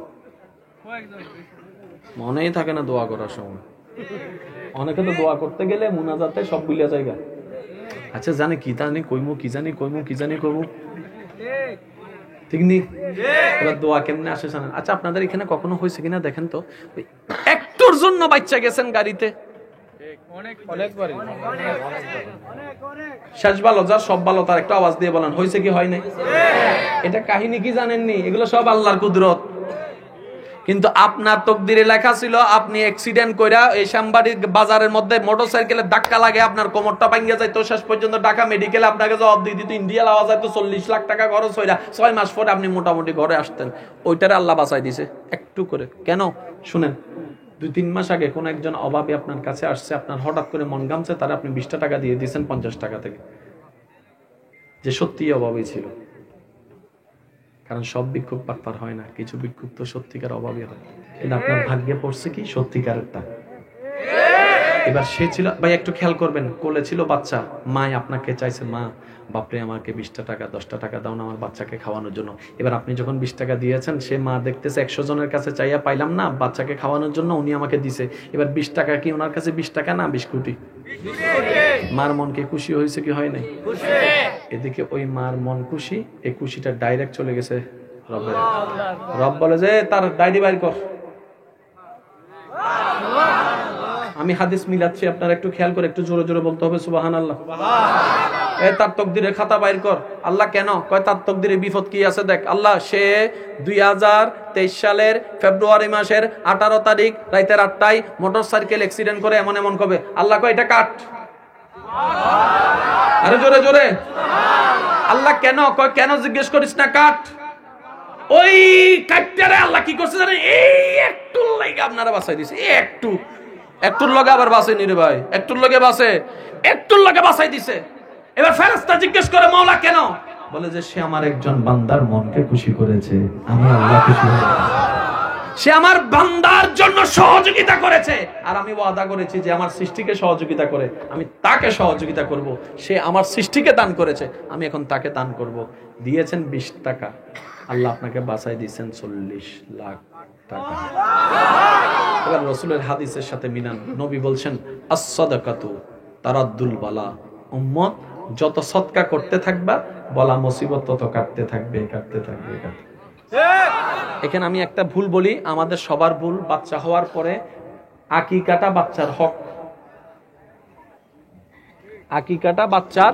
মনেই থাকে না দোয়া করার সময়। অনেকে তো দোয়া করতে গেলে মুনাজাতে সব ভুলিয়া জায়গা। আচ্ছা জানি কি জানি কইমু, কি জানি কইমু, কি জানি কইমু, ঠিক নি? এবার দোয়া কেমনে আসে জানেন? আচ্ছা আপনাদের এখানে কখনো হয়েছে কিনা দেখেন তো, একটুর জন্য বাচ্চা গেছেন গাড়িতে, শেষ ভালো যার সব ভালো তার একটা আওয়াজ দিয়ে বলেন হয়েছে কি হয় নাই? এটা কাহিনী কি জানেননি? এগুলো সব আল্লাহর কুদরত। কিন্তু আপনার তকদিরে লেখা ছিল আপনি অ্যাক্সিডেন্ট কইরা এই শ্যামবাড়ির বাজারের মধ্যে মোটরসাইকেলের ধাক্কা লাগে আপনার কোমরটা ভাঙিয়া যাইতো, শেষ পর্যন্ত ঢাকা মেডিকেলে আপনাকে জবাব দিয়ে দিত, ইন্ডিয়া লাওয়া যাইতো, 40 লাখ টাকা খরচ হইরা 6 মাস পরে আপনি মোটামুটি ঘরে আসতেন। ওইটারে আল্লাহ বাঁচাই দিছে একটু করে। কেন শুনেন, 2-3 মাস আগে কোন একজন অভাবী আপনার কাছে আসছে, আপনার হঠাৎ করে মন গামছে, তারা আপনি 20 টাকা দিয়ে দিয়েছেন 50 টাকা থেকে, যে সত্যিই অভাবী ছিল। কারণ সব ভিক্ষুক পাটপার হয় না, কিছু ভিক্ষুক তো সত্যিকার অভাবী হয়। কিন্তু আপনার ভাগ্যে পড়ছে কি সত্যিকারেরটা। এবার সে ছিল, ভাই একটু খেয়াল করবেন, কোলে ছিল বাচ্চা, মা আপনাকে চাইছে, মা বাপরে আমাকে 20 টাকা 10 টাকা দাও না আমার বাচ্চাকে খাওয়ানোর জন্য। এবার আপনি যখন 20 টাকা দিয়েছেন, সে মা দেখতেছে 100 জনের কাছে চাইয়া পাইলাম না বাচ্চাকে খাওয়ানোর জন্য, উনি আমাকে দিছে। এবার 20 টাকা কি ওনার কাছে 20 টাকা না 20 কোটি? মার মন কি খুশি হয়েছে কি হয় নাই? এদিকে ওই মার মন খুশি, এই খুশিটা ডাইরেক্ট চলে গেছে রবের। রব বলে যে তার ডায়েরি বাইর কর। আমি হাদিস মিলাচ্ছি, আপনারা একটু খেয়াল করে একটু জোরে জোরে বলতে হবে সুবহানাল্লাহ। তার তকদিরের খাতা বাইর কর। আল্লাহ কেন কয় তার তকদিরে বিপদ কি আছে দেখ। আল্লাহ সে 2023 সালের ফেব্রুয়ারি মাসের 18 তারিখ রাতের 8টায় মোটরসাইকেল অ্যাক্সিডেন্ট করে এমন এমন কবে। আল্লাহ কয় এটা কাট। আরে জোরে জোরে। আল্লাহ কেন কয় কেন জিজ্ঞেস করিস না, কাট। ওই কাটটারে আল্লাহ কি করছে জানেন? এই একটু লাগা আপনারা বাঁচাই দিছে, একটুর লগে আবার বাঁচাই নি রে ভাই, একটুর লগে বাঁচে, একটুর লগে বাঁচাই দিছে। এবার ফেরেশতা জিজ্ঞেস করে মাওলা কেন? বলে যে সে আমার একজন বান্দার মনকে খুশি করেছে, আমি আল্লাহ খুশি হয়েছি। সে আমার বান্দার জন্য সহযোগিতা করেছে, আর আমি ওয়াদা করেছি যে আমার সৃষ্টিকে সহযোগিতা করে আমি তাকে সহযোগিতা করব। সে আমার সৃষ্টিকে দান করেছে, আমি এখন তাকে দান করব। দিয়েছেন 20 টাকা, আল্লাহ আপনাকে বাঁচাই দিয়েছেন 40 লাখ টাকা। এবার রাসূলের হাদিসের সাথে মিলান, নবী বলছেন আস-সাদাকাতু তারাদ্দুল বালা। উম্মত যত সদকা করতে থাকবা বলা মুসিবত তত কাটতে থাকবে। এখানে আমি একটা ভুল বলি, আমাদের সবার ভুল। বাচ্চা হওয়ার পরে আকিকাটা বাচ্চার হক, আকিকাটা বাচ্চার।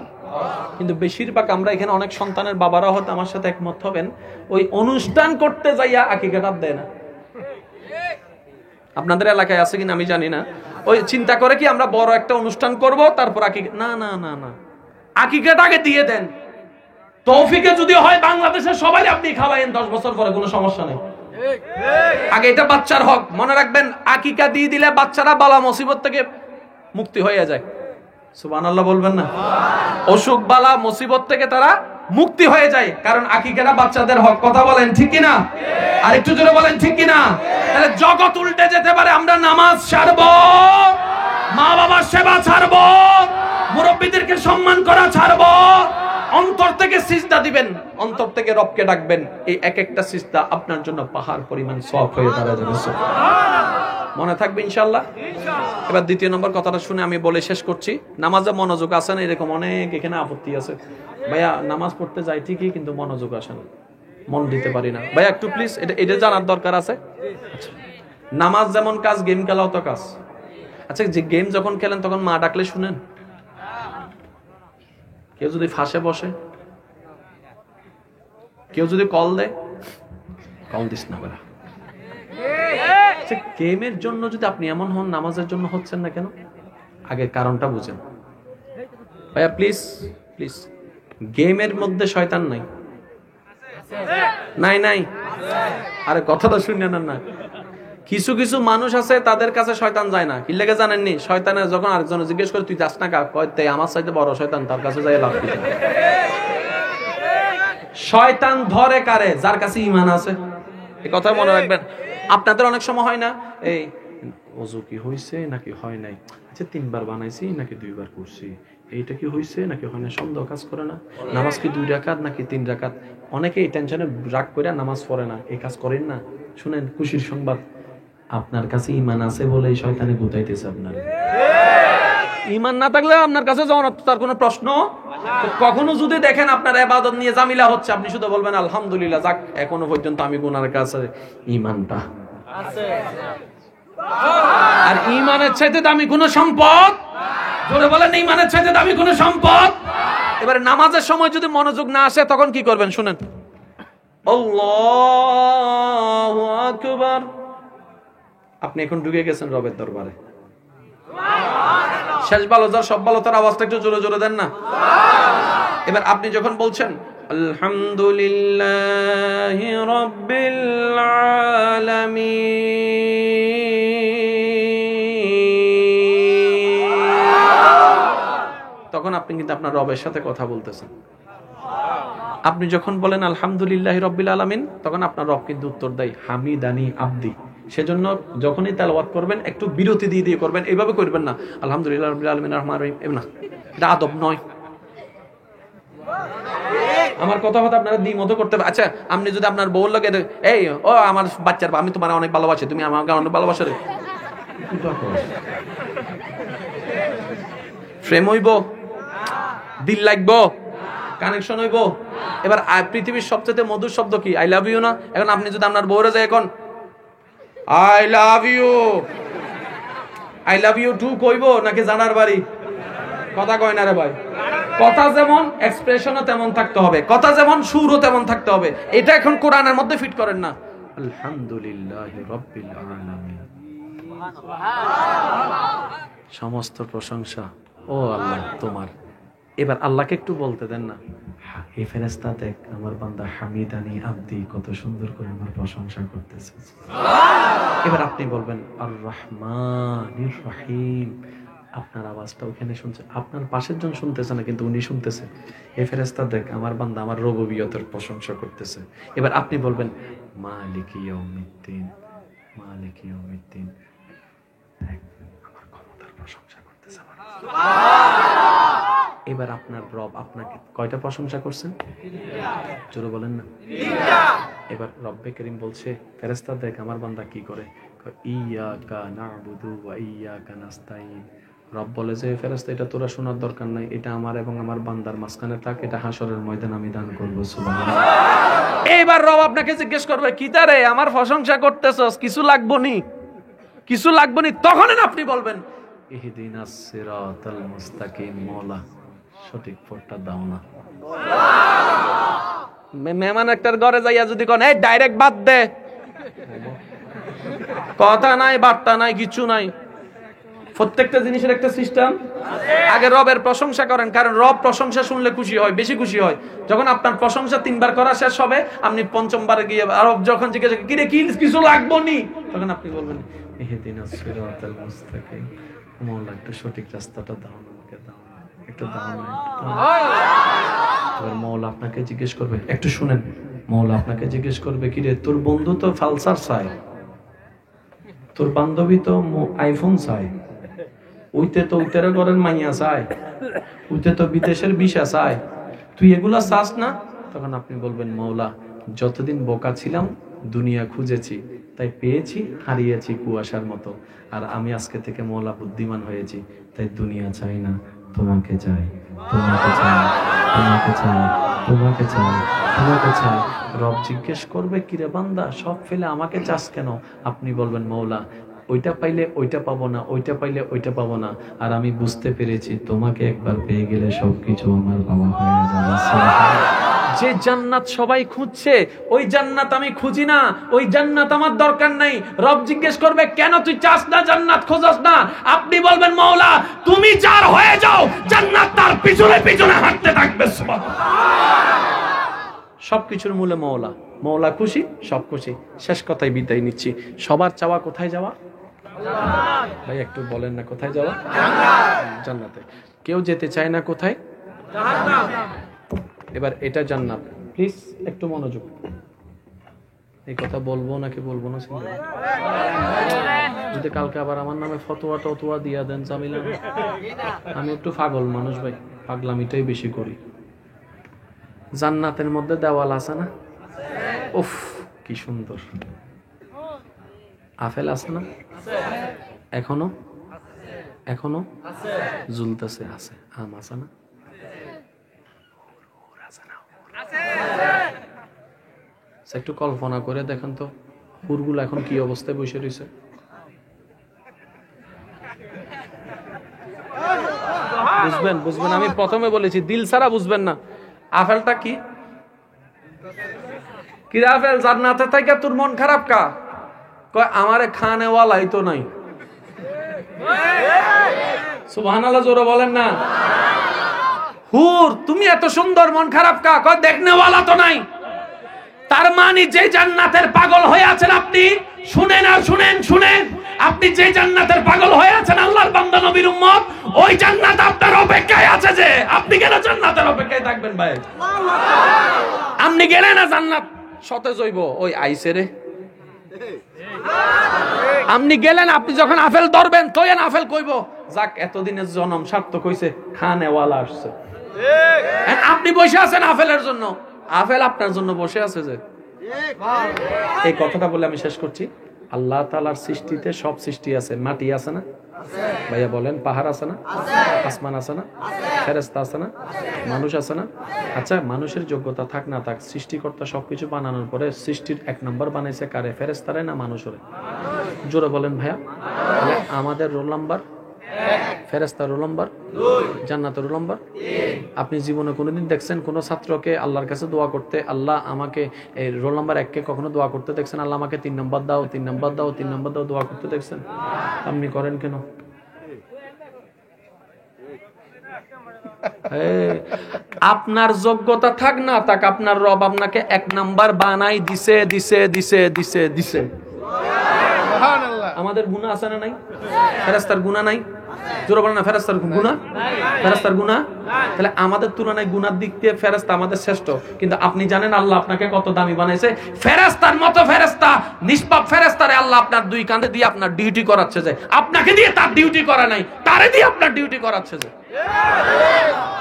কিন্তু বেশিরভাগ আমরা এখানে অনেক সন্তানের বাবারা হয়তো আমার সাথে একমত হবেন, ওই অনুষ্ঠান করতে যাইয়া আকিকাটা দেয় না। আপনাদের এলাকায় আছে কিনা আমি জানি না। ওই চিন্তা করে কি আমরা বড় একটা অনুষ্ঠান করব তারপর আকিকা, না না না না, আকিকাটা আগে দিয়ে দেন। তৌফিকে যদি হয় বাংলাদেশের সবাই আপনি খাওয়াইন 10 বছর পরে, কোনো সমস্যা নেই। আগে এটা বাচ্চার হক, মনে রাখবেন। আকিকা দিয়ে দিলে বাচ্চারা বালা মুসিবত থেকে মুক্তি হয়ে যায়। সুবহানাল্লাহ বলবেন না? অসুখ বালা মুসিবত থেকে তারা মুক্তি হয়ে যায়, কারণ আকিকাটা বাচ্চাদের হক। কথা বলেন ঠিক কিনা? আর একটু জোরে বলেন ঠিক কিনা? তাহলে জগৎ উল্টে যেতে পারে, আমরা নামাজ ছাড়বো, মা বাবার সেবা ছাড়বো, মুরব্বিদেরকে সম্মান করা ছাড়বো, অন্তর থেকে সিজদা দিবেন, অন্তর থেকে রবকে ডাকবেন। এই এক একটা সিজদা আপনার জন্য পাহাড় পরিমাণ সওয়াব হয়ে দাঁড়ায় যাবে। মনে থাকবে ইনশাআল্লাহ। এবার দ্বিতীয় নম্বর কথাটা শুনে আমি বলে শেষ করছি। নামাজে মনোযোগ আসে না, এরকম অনেক এখানে আপত্তি আছে। ভাইয়া নামাজ পড়তে যাই ঠিকই, কিন্তু মনোযোগ আসে না, মন দিতে পারি না। ভাইয়া একটু প্লিজ এটা জানার দরকার আছে। আচ্ছা, নামাজ যেমন কাজ, গেম খেলাও তো কাজ। আচ্ছা, যে গেম যখন খেলেন তখন মা ডাকলে শুনেন? কেউ যদি ফাঁসে বসে কেউ যদি কল দেয়, কল দিস না বেটা। গেমের জন্য যদি আপনি এমন হন, নামাজের জন্য হচ্ছেন না কেন? আগে কারণটা বুঝেন ভাইয়া, প্লিজ প্লিজ। গেমের মধ্যে শয়তান নাই? নাই নাই? আরে কথাটা শুনে না। না, কিছু কিছু মানুষ আছে তাদের কাছে শয়তান যায় না। কি লেগে জানেননি? শয়তানের যখন আরেকজন জিজ্ঞেস করে তুই যাস না কা, কয় তাই আমার চাইতে বড় শয়তান, তার কাছে যাই লাভ কি? শয়তান ধরে কারে? যার কাছে ঈমান আছে। এই কথা মনে রাখবেন। আপনাদের অনেক সময় হয় না, এই ওযু কি হইছে নাকি হয় নাই, আচ্ছা 3 বার বানাইছি নাকি 2 বার করছি, এইটা কি হইছে নাকি হয় না, সন্দেহ কাজ করে না, নামাজ কি 2 রাকাত নাকি 3 রাকাত। অনেকে এই টেনশনে রাগ করে নামাজ পড়ে না। এই কাজ করেন না। শুনেন খুশির সংবাদ, আপনার কাছে ঈমান আছে বলে এই শয়তানে গুতাইতেছে আপনার। ঈমান না থাকলে আপনার কাছে যাওয়ার তার কোনো প্রশ্ন। কখনো যদি দেখেন আপনার ইবাদত নিয়ে জামিলা হচ্ছে, আপনি শুধু বলবেন আলহামদুলিল্লাহ, যাক এখনো পর্যন্ত আমি গুনার কাছে ঈমানটা আছে। আর ঈমানের চাইতে দামি কোনো সম্পদ, জোরে বলেন, ঈমানের চাইতে দামি কোনো সম্পদ। এবারে নামাজের সময় যদি মনোযোগ না আসে তখন কি করবেন শুনেন। আল্লাহু আকবার। আপনি এখন ঢুকে গেছেন রবের দরবারে। শেষ ভালো যার সব ভালো, তার আওয়াজটা একটু জোরে জোরে দেন না। এবার আপনি যখন বলছেন আলহামদুলিল্লাহি রাব্বিল আলামিন, তখন আপনি কিন্তু আপনার রবের সাথে কথা বলতেছেন। আপনি যখন বলেন আলহামদুলিল্লাহি রাব্বিল আলামিন, তখন আপনার রব কিন্তু উত্তর দেয় হামিদানি আব্দি। সেজন্য যখনই তেলাওয়াত করবেন একটু বিরতি দিয়ে দিয়ে করবেন। এইভাবে করবেন না আলহামদুলিল্লাহ রাব্বিল আলামিন রহমানির রহিম, না, এটা আদব নয়। আমার কথা হতো আপনারা দ্বিমত করতে। আচ্ছা, আপনি যদি আপনার বউর লগে এই ও আমার বাচ্চার, আমি তোমার অনেক ভালোবাসি, তুমি আমাকে অনেক ভালোবাসো রে, প্রেম হইব, দিল লাগবো, কানেকশন হইব। এবার পৃথিবীর সবচেয়ে মধুর শব্দ কি? আই লাভ ইউ না? এখন আপনি যদি আপনার বউরে যায় এখন I love you, I love you too কইব নাকি জানার বাড়ি? কথা কয় না রে ভাই। কথা যেমন এক্সপ্রেশনও তেমন থাকতে হবে, কথা যেমন সুরও তেমন থাকতে হবে। এটা এখন কোরআনের মধ্যে ফিট করেন না। আলহামদুলিল্লাহি রাব্বিল আলামিন, সমস্ত প্রশংসা ও আল্লাহ তোমার। এবার আল্লাহকে একটু বলতে দেন না, এই ফেরেশতা দেখ আমার বান্দা হামিদানি আব্দি, কত সুন্দর করে আমার প্রশংসা করতেছে। এবার আপনি বলবেন আর রহমানির রহিম, আপনার আওয়াজটা ওখানে শুনছে, আপনার পাশের জন শুনতেছে না কিন্তু উনি শুনতেছে। এই ফেরেশতা দেখ আমার বান্দা আমার রুবুবিয়তের প্রশংসা করতেছে। এবার আপনি বলবেন মালিকি ইয়াউমিদ্দিন, মালিকি ইয়াউমিদ্দিন, দেখ আমার ক্ষমতার প্রশংসা করতেছে। এবার আপনার রব আপনাকে কয়টা প্রশংসা করছেন? জোরে বলেন না। এবার রব্বে করিম বলছে ফেরেশতা দেখ আমার বান্দা কি করে, ইয়াকা না'বুদু ওয়া ইয়াকা নাস্তাইন। রব বলে যে ফেরেশতা এটা তোরা শোনার দরকার নাই, এটা আমার এবং আমার বান্দার মাঝখানে থাক, এটা হাসরের ময়দানে আমি দান করব। সুবহানাল্লাহ। এইবার রব আপনাকে জিজ্ঞেস করবে কি তারে আমার প্রশংসা করতেছস, কিছু লাগবনি, কিছু লাগবনি। তখন আপনি বলবেন ইহদিনাস সিরাতাল মুস্তাকিম, মওলা সঠিক পথটা দাও না। মেহমান একটার ঘরে যাইয়া যদি কোন এই ডাইরেক্ট বাদ দে, কথা নাই বার্তা নাই কিছু নাই। প্রত্যেকটা জিনিসের একটা সিস্টেম। আগে রবের প্রশংসা করেন, কারণ রব প্রশংসা শুনলে খুশি হয়, বেশি খুশি হয়। যখন আপনার প্রশংসা 3 বার করা শেষ হবে, আপনি 5ম বারে গিয়ে রব যখন জিজ্ঞেস কি রে কি কিছু লাগবনি, তখন আপনি বলবেন ইহদিনাস সিরাতাল মুস্তাকিম, মওলা একটু সঠিক রাস্তাটা দাও না, আমাকে দাও না, একটু দাও না। এবার মওলা আপনাকে জিজ্ঞেস করবে, একটু শুনেন, মওলা আপনাকে জিজ্ঞেস করবে কি রে তোর বন্ধু তো ফালসার চায়, তোর বান্ধবী তো আইফোন চায়, ওইতে তো উত্তরে করেন মাইয়া চায়, ওইতে তো বিদেশের ভিসা চায়, তুই এগুলা চাস না? তখন আপনি বলবেন মওলা যতদিন বোকা ছিলাম দুনিয়া খুঁজেছি, তাই পেয়েছি, হারিয়েছি কুয়াশার মতো। আর আমি আজকে থেকে মওলা বুদ্ধিমান হয়েছি, তাই দুনিয়া চাই না, তোমাকে চাই, তোমাকে চাই, তোমাকে চাই, তোমাকে চাই, তোমাকে চাই। রব জিজ্ঞেস করবে কিরে বান্দা সব ফেলে আমাকে চাস কেন? আপনি বলবেন মওলা ওইটা পাইলে ওইটা পাবো না, ওইটা পাইলে ওইটা পাবো না, আর আমি বুঝতে পেরেছি তোমাকে একবার পেয়ে গেলে সবকিছু আমার বাবা হয়ে যাবে। যে জান্নাত সবাই খুঁজছে ওই জান্নাত আমি খুঁজি না, ওই জান্নাত আমার দরকার নাই। রব জিজ্ঞেস করবে কেন তুই চাস না, জান্নাত খোঁজস না? আপনি বলবেন মাওলা তুমি যার হয়ে যাও জান্নাত তার পিছনে পিছনে হাঁটতে থাকবে। সবকিছুর মূলে মাওলা, মাওলা খুশি সব খুশি। শেষ কথায় বিদায় নিচ্ছি। সবার চাওয়া কোথায় যাওয়া? ভাই একটু বলেন না, কোথায় যাওয়া? জান্নাতে। কেউ যেতে চায় না কোথায়? এবার এটা জান্নাত। প্লিজ একটু মনোযোগ। এই কথা বলবো নাকি বলবো না? যদি কালকে আবার আমার নামে ফতোয়া টতোয়া দিয়া দেন জামিলা, আমি একটু পাগল মানুষ ভাই, পাগলামিটাই বেশি করি। জান্নাতের মধ্যে দেওয়াল আছে না? উফ কি সুন্দর। আপেল আছে না? এখনো এখনো ঝুলতেছে, আছে। আম আছে না? একটু কল্পনা করে দেখেন তো হুরগুলো এখন কি অবস্থায় বসে রয়েছে। বুঝবেন বুঝবেন, আমি প্রথমে বলেছি দিল ছাড়া বুঝবেন না। আপেলটা কি কি আপেল? জান্নাতে থেকে তোর মন খারাপ কা? কয় আমারে খানে ওয়ালাই তো নাই। সুবহানাল্লাহ জোরে বলেন না। হুর তুমি এত সুন্দর, মন খারাপ কা? কয় দেখনে ওয়ালা তো নাই। তার মানে যে জান্নাতের পাগল হয়ে আছেন আপনি, শুনেন আর শুনেন শুনেন, আপনি যে জান্নাতের পাগল হয়ে আছেন আল্লাহর বান্দা নবীর উম্মত, ওই জান্নাত আপনার অপেক্ষায় আছে। যে আপনি কেন জান্নাতের অপেক্ষায় থাকবেন ভাই? আপনি গেলে না জান্নাত সতেজ হইব, ওই আইছে রে। আপনি গেলেন, আপনি যখন আপেল ধরবেন তখন আপেল কইব যাক এতদিনের জন্ম সার্থক হইছে, খানেওয়ালা আসছে। আপনি বসে আছেন আপেলের জন্য, আপেল আপনার জন্য বসে আছে। যে এই কথাটা বলে আমি শেষ করছি। আল্লাহ তাআলার সৃষ্টিতে সব সৃষ্টি আছে। মাটি আছে না ভাইয়া বলেন? পাহাড় আছে না? আসমান আছে না? ফেরেশতা আছে না? মানুষ আছে না? আচ্ছা মানুষের যোগ্যতা থাক না থাক, সৃষ্টিকর্তা সবকিছু বানানোর পরে সৃষ্টির এক নম্বর বানাইছে কারে? ফেরেশতারে না মানুষের? জোরে বলেন ভাইয়া। তাহলে আমাদের রোল নাম্বার ফেরেশতার রোল নাম্বার, জান্নাতের রোল নাম্বার। আপনি জীবনে কোনোদিন দেখছেন কোন ছাত্রকে আল্লাহর কাছে দোয়া করতে, আল্লাহ আমাকে এই রোল নাম্বার 1 কে কখনো দোয়া করতে দেখছেন? আল্লাহ আমাকে 3 নম্বর দাও, 3 নম্বর দাও, 3 নম্বর দাও দোয়া করতে দেখছেন? আপনি করেন কেন? আপনার যোগ্যতা থাক না থাক, আপনার রব আপনাকে 1 নাম্বার বানাই দিছে দিছে দিছে দিছে দিছে। আমাদের গুনাহ আছে না নাই? ফেরেশতার গুনাহ নাই? জোরে বলেন না, ফেরেশতার গুনাহ? ফেরেশতার গুনাহ? তাহলে আমাদের তুলনায় গুনার দিক দিয়ে ফেরেশতা আমাদের শ্রেষ্ঠ। কিন্তু আপনি জানেন আল্লাহ আপনাকে কত দামি বানাইছে? ফেরেশতার মতো ফেরেশতা, নিষ্পাপ ফেরেশতারে আল্লাহ আপনার 2 কাঁধে দিয়ে আপনার ডিউটি করাচ্ছে। যে আপনাকে দিয়ে তার ডিউটি করা নাই, তারে দিয়ে আপনার ডিউটি করাচ্ছে। যে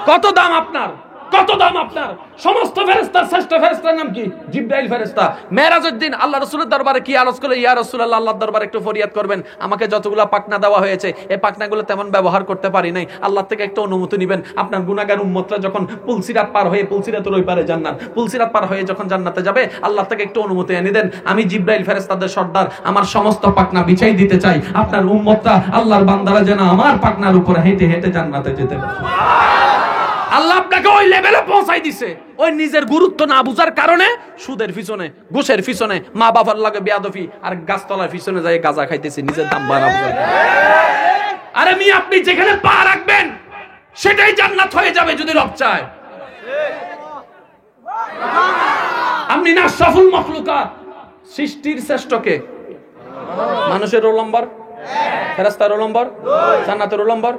কত দাম আপনার, কত দাম আপনার। সমস্ত ফেরেশতার শ্রেষ্ঠ ফেরেশতার নাম কি? জিবরাইল ফেরেশতা। মেরাজের দিন আল্লাহ রাসূলের দরবারে কি আরজ করলে, ইয়া রাসূলুল্লাহ আল্লাহর দরবারে একটু ফরিয়াদ করবেন, আমাকে যতগুলো পাকনা দেওয়া হয়েছে এই পাকনাগুলো তেমন ব্যবহার করতে পারি নাই, আল্লাহ থেকে একটু অনুমতি নেবেন। আপনার গুনাহগার উম্মতরা যখন পুলসিরাত পার হয়ে, পুলসিরাতের ওই পারে জান্নাত, পুলসিরাত পার হয়ে যখন জান্নাতে যাবে আল্লাহ থেকে একটু অনুমতি এনে দেন, আমি জিবরাইল ফেরেশতাদের সর্দার আমার সমস্ত পাকনা বিছাই দিতে চাই, আপনার উম্মতরা আল্লাহর বান্দারা যেন আমার পাকনার উপর হেঁটে হেঁটে জান্নাতে যেতে পারে। আল্লাহ আপনাকে ওই লেভেলে পৌঁছাই দিছে। ওই নিজের গুরুত্ব না বুঝার কারণে সুদের পিছনে, ঘুষের পিছনে, মা বাবার লাগে বেয়াদফি আর গাছতলার পিছনে যাই গাঁজা খাইতেছে নিজের দাম বাড়া বুঝার। আরে মি আপনি যেখানে পা রাখবেন সেটাই জান্নাত হয়ে যাবে যদি রব চায়। আপনি না সফল মখলুকাত, সৃষ্টির শ্রেষ্ঠকে। মানুষের রোল নম্বর, ফেরেশতার রোল নম্বর, জান্নাতের রোল নম্বর।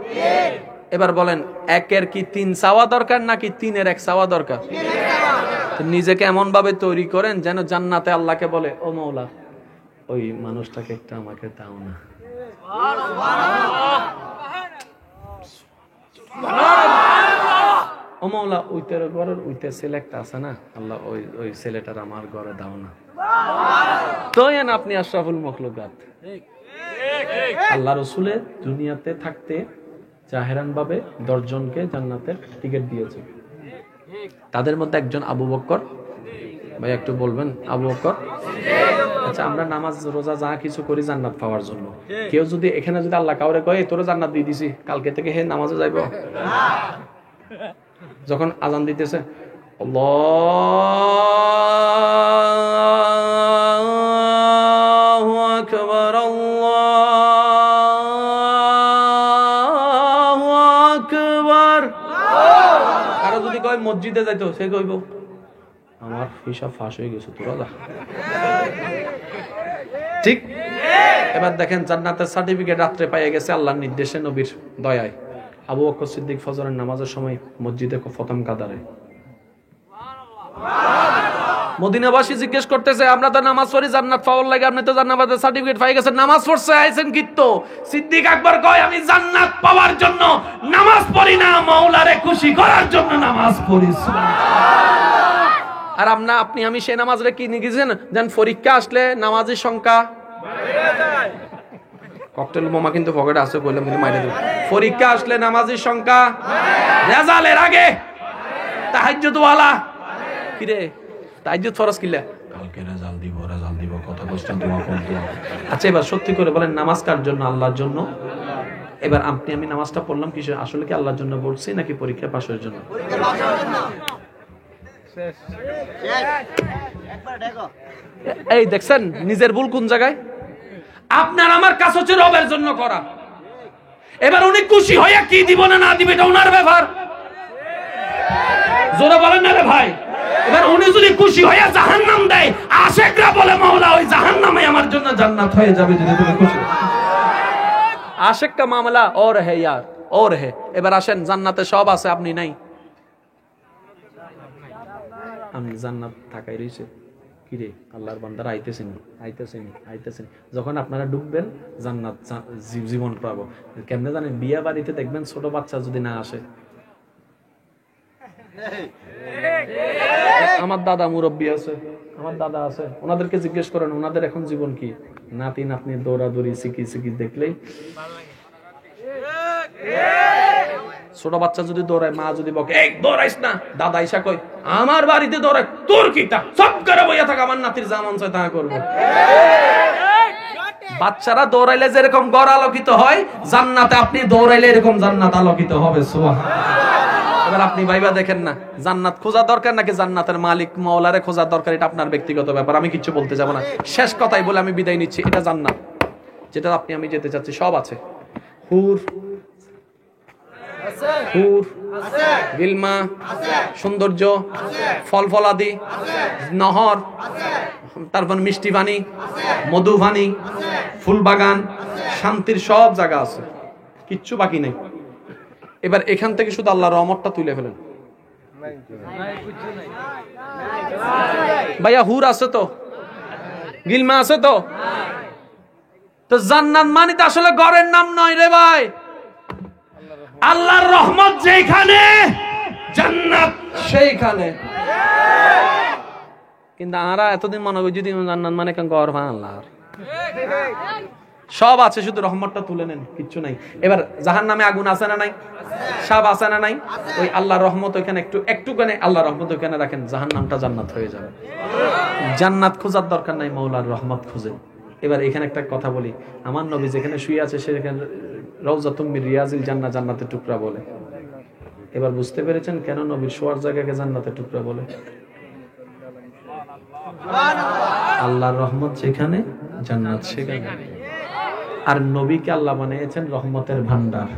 এবার বলেন 1-এর কি 3 চাওয়া দরকার নাকি 3-এর 1 চাওয়া দরকার? নিজেকে এমন ভাবে তৈরি করেন যেন জান্নাতে আল্লাহকে বলে ও মাওলা ওই মানুষটাকে একটু আমাকে দাও না। ও মাওলা ওইটার ঘরের ওইটা ছেলেটা আছে না, আল্লাহ ওই ছেলেটার আমার ঘরে দাও না। তো আপনি আশরাফুল মখলুকাত। আল্লাহ রাসূলের দুনিয়াতে থাকতে জাহেরান ভাবে 10 জনকে জান্নাতের টিকিট দিয়েছে। তাদের মধ্যে একজন আবু বকর। ভাই একটু বলবেন আবু বকর? আচ্ছা আমরা নামাজ রোজা যা কিছু করি জান্নাত পাওয়ার জন্য। কেউ যদি এখানে যদি আল্লাহ কাউরে কয় তোরে জান্নাত দিয়ে দিছি, কালকে থেকে হে নামাজে যাইব, যখন আজান দিতেছে আল্লাহু আকবার, আল্লাহু আকবার। কারো যদি কয় মসজিদে যাইতো, সে কইব আমার হিসাব ফাঁস হয়ে গেছে, তোরা যা। ঠিক। এবার দেখেন জান্নাতের সার্টিফিকেট রাত্রে পেয়ে গেছে আল্লাহর নির্দেশে, নবীর দয়ায়। আবু বকর সিদ্দিক ফজরের নামাজের সময় মসজিদে প্রথম কাতারে। মদিনাবাসী জিজ্ঞেস করতেছে, আমরা তো নামাজ পড়ি জান্নাত পাওয়ার লাগে, আপনি তো জান্নাতের সার্টিফিকেট পেয়ে গেছেন, নামাজ পড়ছে আইছেন কিন্তু? সিদ্দিক আকবর কয়, আমি জান্নাত পাওয়ার জন্য নামাজ পড়ি না, মাওলারে খুশি করার জন্য নামাজ পড়ি। আর আপনি আমি সেই নামাজরে কি নিয়েছেন যেন পরীক্ষা আসলে নামাজের সংখ্যা ককটেল বোমা কিন্তু পকেটে আছে, বললাম কিন্তু মাইরে দেব। পরীক্ষা আসলে নামাজের সংখ্যা রেজাল্টের আগে তাহাজ্জুদ ওয়ালা কি রে, তাহাজ্জুদ ফরজ কিলা কালকে রেজাল্ট দিব কথা বলছেন দোয়া কোন দোয়া। আচ্ছা এবার সত্যি করে বলেন, নামাজ কার জন্য? আল্লাহর জন্য। এবার আমি নামাজটা পড়লাম কিসে? আসলে কি আল্লাহর জন্য পড়ছি নাকি পরীক্ষা পাশের জন্য? এই দেখছেন নিজের ভুল কোন জায়গায়? আপনার আমার কাজ হচ্ছে রবের জন্য করা। এবার উনি খুশি হইয়া কি দিব না না দিবে এটা ওনার ব্যাপার। জোরে বলেন না রে ভাই। এবার উনি যদি খুশি হইয়া জাহান্নাম দেয়, আশিকরা বলে মাওলা ওই জাহান্নামে আমার জন্য জান্নাত হয়ে যাবে যদি তুমি খুশি। আশিক কা মামলা और है यार और है। এবার আসেন জান্নাতে সব আছে, আপনি নাই। আমি জান্নাত থাকাই রইছে কি রে, আল্লাহর বান্দারা আইতেছেন। যখন আপনারা ডুববেন জান্নাত জীবন পাবো। কেমনে জানেন? বিয়া বাড়িতে দেখবেন ছোট বাচ্চা যদি না আসে, আমার দাদা মুরব্বী আছে, আমার দাদা আছে, ওনাদেরকে জিজ্ঞেস করেন ওনাদের এখন জীবন কি। নাতি নাতনি দৌড়াদৌড়ি সিকি দেখলেই। ছোট বাচ্চা যদি দৌড়ায়, মা যদি বকে এই দৌড়াইস না, দাদা ইসা কই আমার বাড়িতে দৌড়ায়, তোর কিটা সব করে বইয়া থাক, আমার নাতির যা মন চায় তা করবো। বাচ্চারা দৌড়াইলে যেরকম ঘর আলোকিত হয়, জান্নাতে আপনি দৌড়াইলে এরকম জান্নাত আলোকিত হবে। সুবহানাল্লাহ। এবার আপনি ভাইবা দেখেন না, জান্নাত খোঁজা দরকার নাকি জান্নাতের মালিক মাওলারে খোঁজা দরকার, এটা আপনার ব্যক্তিগত ব্যাপার, আমি কিছু বলতে যাব না। শেষ কথাই বলে আমি বিদায় নিচ্ছি। এটা জান্নাত যেটা আমি যেতে চাচ্ছি, সব আছে। হুর গিলমা, সৌন্দর্য, ফল ফলাদি, নহর, তারপর মিষ্টি পানি, মধু পানি, ফুল বাগান, শান্তির সব জায়গা আছে, কিচ্ছু বাকি নেই। এবার এখান থেকে শুধু আল্লাহর রহমতটা তুলে ফেলেন। ভাইয়া হুর আছে তো, গিলমা আছে তো, জান্নাত মানে তো আসলে ঘরের নাম নয় রে ভাই। আল্লাহর রহমত যেখানে, জান্নাত সেইখানে। কিন্তু আমরা এতদিন মনে করি যদি জান্নাত মানে ঘর ভাঙ, আল্লাহর সব আছে, শুধু রহমতটা তুলে নেন, কিচ্ছু নাই। এবার জাহান্নামে আগুন আছে না নাই? সাপ আছে না নাই? ওই আল্লাহর রহমত ওইখানে একটুখানি আল্লাহর রহমত ওইখানে রাখেন, জাহান্নামটা জান্নাত হয়ে যাবে। জান্নাত খোঁজার দরকার নাই, মাওলার রহমত খুঁজেন। এবার এখানে একটা কথা বলি, আমার নবী যেখানে শুয়ে আছে সেখানে রাউযাতুম মির রিয়াজিল জান্নাহ, জান্নাতের টুকরা বলে। এবার বুঝতে পেরেছেন কেন নবীর শোয়ার জায়গাকে জান্নাতের টুকরা বলে? আল্লাহর রহমত যেখানে, জান্নাত সেখানে। আর নবীকে আল্লাহ বানিয়েছেন রহমতের ভান্ডার,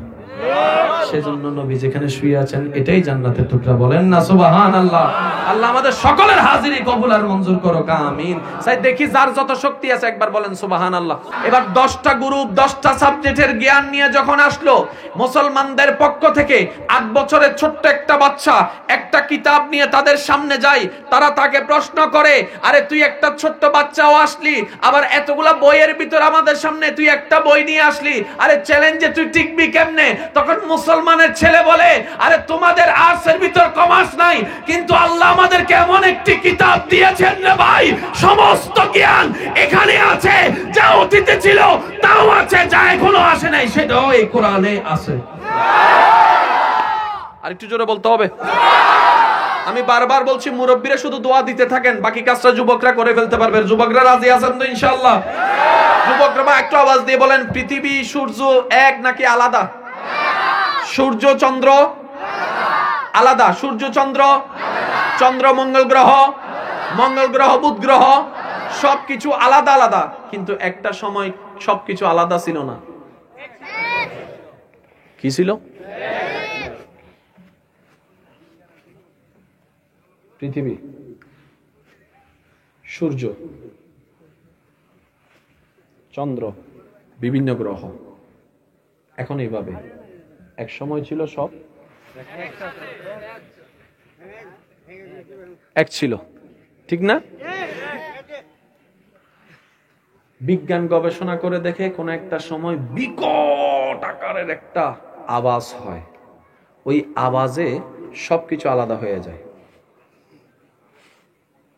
সেজন্য নবী যেখানে শুয়ে আছেন এটাই জান্নাতের টুকরা। বলেন না সুবহানাল্লাহ। আল্লাহ আমাদের সকলের হাজিরি কবুল আর মঞ্জুর করুক, আমিন। তাই দেখি যার যত শক্তি আছে একবার বলেন সুবহানাল্লাহ। এবার 10টা গ্রুপ 10টা সাবজেক্টের জ্ঞান নিয়ে যখন আসলো, মুসলমানদের পক্ষ থেকে 8 বছরের ছোট্ট একটা বাচ্চা একটা কিতাব নিয়ে তাদের সামনে যায়, তারা তাকে প্রশ্ন করে, আরে তুই একটা ছোট্ট বাচ্চাও আসলি, আবার এতগুলা বইয়ের ভিতর আমাদের সামনে তুই একটা বই নিয়ে আসলি, আরে চ্যালেঞ্জে তুই টিকবি কেমনে? তখন মুসলমানের ছেলে বলে, আরে তোমাদের আর্টসের ভিতর কমার্স নাই, কিন্তু আল্লাহ আমাদেরকে এমন একটি কিতাব দিয়েছেন রে ভাই, সমস্ত জ্ঞান এখানে আছে, যা অতীতে ছিল তাও আছে, যা এখনো আসে নাই সেটাও এই কোরআনে আছে। আর একটু জোরে বলতে হবে। আমি বারবার বলছি, মুরব্বীরা শুধু দোয়া দিতে থাকেন, বাকি কাজটা যুবকরা করে ফেলতে পারবে। যুবকরা রাজি আছেন তো ইনশাআল্লাহ? যুবকরা একটু আওয়াজ দিয়ে বলেন, পৃথিবী সূর্য এক নাকি আলাদা? সূর্য চন্দ্র আলাদা, সূর্য চন্দ্র চন্দ্র মঙ্গল গ্রহ, মঙ্গল গ্রহ বুধ গ্রহ, সবকিছু আলাদা আলাদা, কিন্তু একটা সময় সবকিছু আলাদা ছিল না। কি ছিল? পৃথিবী, সূর্য, চন্দ্র, বিভিন্ন গ্রহ। এখন এইভাবে, এক সময় ছিল সব এক ছিল, ঠিক না? বিজ্ঞান গবেষণা করে দেখে কোন একটা সময় বিকট আকারের একটা আওয়াজ হয়, ওই আওয়াজে সবকিছু আলাদা হয়ে যায়।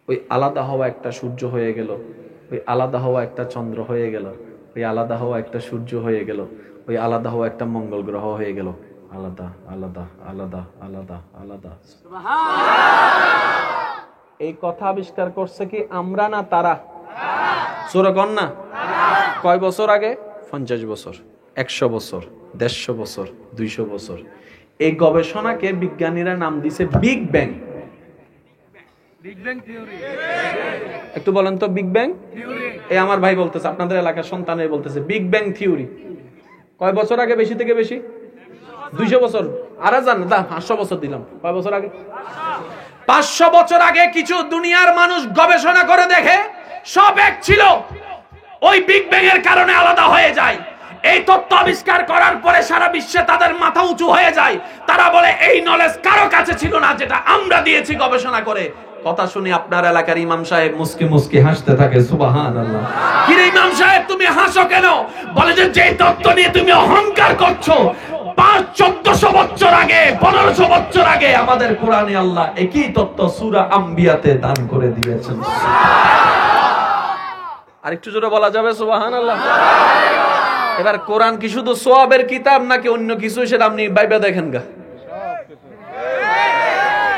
ওই আলাদা হওয়া একটা সূর্য হয়ে গেল, ওই আলাদা হওয়া একটা চন্দ্র হয়ে গেল, ওই আলাদা হওয়া একটা সূর্য হয়ে গেল, ওই আলাদা হওয়া একটা মঙ্গল গ্রহ হয়ে গেল। আলাদা আলাদা আলাদা আলাদা আলাদা। এই কথা আবিষ্কার করছে কি আমরা না তারা? সুরগণ না? কয় বছর আগে? 50 বছর, 100 বছর, 150 বছর, 200 বছর। এই গবেষণাকে বিজ্ঞানীরা নাম দিছে বিগ ব্যাং। একটু বলেন তো বিগ ব্যাং। এই আমার ভাই বলতেছে, আপনাদের এলাকার সন্তানের বলতেছে বিগ ব্যাং থিওরি। কয় বছর আগে? বেশি থেকে বেশি 200 বছর। আর জান না 500 বছর দিলাম। কয় বছর আগে? 500 বছর আগে কিছু দুনিয়ার মানুষ গবেষণা করে দেখে সব এক ছিল, ওই বিগ ব্যাং এর কারণে আলাদা হয়ে যায়। এই তত্ত্ব আবিষ্কার করার পরে সারা বিশ্বে তাদের মাথা উঁচু হয়ে যায়। তারা বলে এই নলেজ কারো কাছে ছিল না, যেটা আমরা দিয়েছি গবেষণা করে। কথা শুনি আপনার এলাকার ইমাম সাহেব মুস্কি মুস্কি হাসতে থাকে। সুবহানাল্লাহ। কি রে ইমাম সাহেব তুমি হাসো কেন? বলে যে তত্ত্ব নিয়ে তুমি অহংকার করছো, 1400 বছর আগে, 1500 বছর আগে আমাদের কোরআনে আল্লাহ একই তত্ত্ব সূরা আম্বিয়াতে দান করে দিয়েছেন। আরেকটু জোরে বলা যাবে সুবহানাল্লাহ? এবার কোরআন কি শুধু সওয়াবের কিতাব নাকি অন্য কিছু, সেটা আপনি ভাইবা দেখেন গা।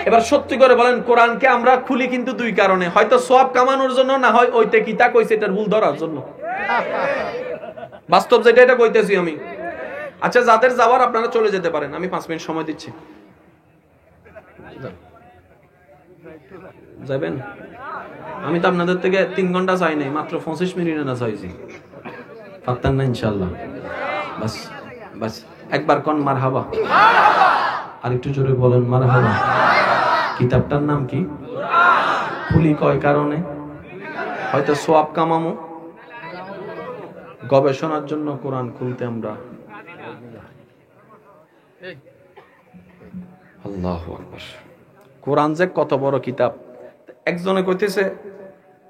এবার সত্যি করে বলেন, কোরআনকে আমরা খুলি কিন্তু দুই কারণে, হয়তো সওয়াব কামানোর জন্য, না হয় ওইতে কিতা কইছে এটার ভুল ধরার জন্য। বাস্তব যেটা এটা কইতেছি আমি। আচ্ছা, যাদের যাওয়ার আপনারা চলে যেতে পারেন, আমি 5 মিনিট সময় দিচ্ছি। যাবেন? আমি তো আপনাদের থেকে 3 ঘন্টা চাই নাই, মাত্র 25 মিনিট না চাইছি। পারতেন না ইনশাআল্লাহ? বাস বাস একবার কোন মারহাবা। আরেকটু জোরে বলেন মারহাবা। কিতাবটার নাম কি? খুলি কয় কারণে? হয়তো সওয়াব কামামো, গবেষণার জন্য কোরআন খুলতে আমরা। আল্লাহু আকবার। কোরআন যে কত বড় কিতাব। একজনে কইতেছে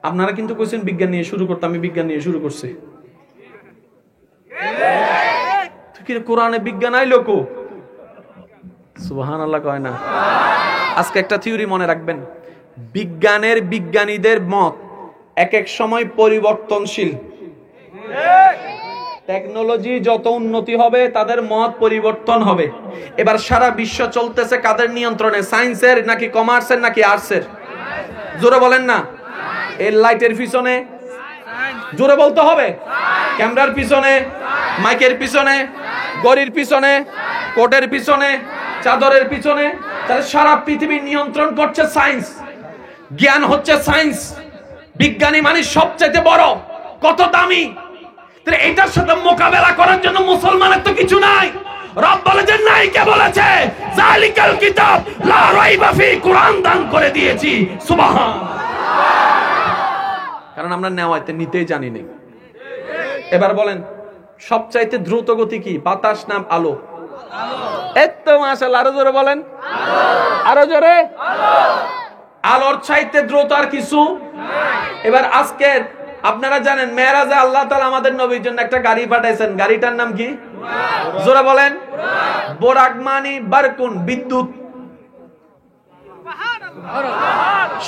আপনারা কিন্তু কইছেন বিজ্ঞান নিয়ে শুরু করতে, আমি বিজ্ঞান নিয়ে শুরু করছি। তুই কোরআনে বিজ্ঞান আইলো কো? সুবহানাল্লাহ কয় না? আজকে একটা থিওরি মনে রাখবেন, বিজ্ঞানের বিজ্ঞানীদের মত এক এক সময় পরিবর্তনশীল। টেকনোলজি যত উন্নতি হবে তাদের মত পরিবর্তন হবে। এবার সারা বিশ্ব চলতেছে কাদের নিয়ন্ত্রণে? সায়েন্সের নাকি কমার্সের নাকি আর্টসের? জোরে বলেন না। এই লাইটের পিছনে জোরে বলতে হবে, ক্যামেরার পিছনে, মাইকের পিছনে, গড়ির পিছনে, কোটের পিছনে, চাদরের পিছনে। তাহলে সারা পৃথিবী নিয়ন্ত্রণ করছে সায়েন্স। জ্ঞান হচ্ছে সায়েন্স। বিজ্ঞানী মানে সবচাইতে বড়, কত দামি। তাহলে এটার সাথে মোকাবেলা করার জন্য মুসলমানের তো কিছু নাই। রব বলে যে নাই, কে বলেছে? জালিকাল কিতাব লা রাইবা ফি, কোরআন দান করে দিয়েছি। সুবহানাল্লাহ। কারণ আমরা নেওয়াইতে নিতেই জানি না। এবার বলেন সবচাইতে দ্রুত গতি কি, বাতাস না আলো? এত মাশাআল্লাহ, আরো জোরে বলেন, আরো জোরে। আলোর চাইতে দ্রুত আর কিছু নাই। এবার আজকে আপনারা জানেন মেরাজে আল্লাহ তাআলা আমাদের নবীর জন্য একটা গাড়ি পাঠাইছেন। গাড়িটার নাম কি? জোরে বলেন। বোরাক মানে বারকুন, বিদ্যুৎ।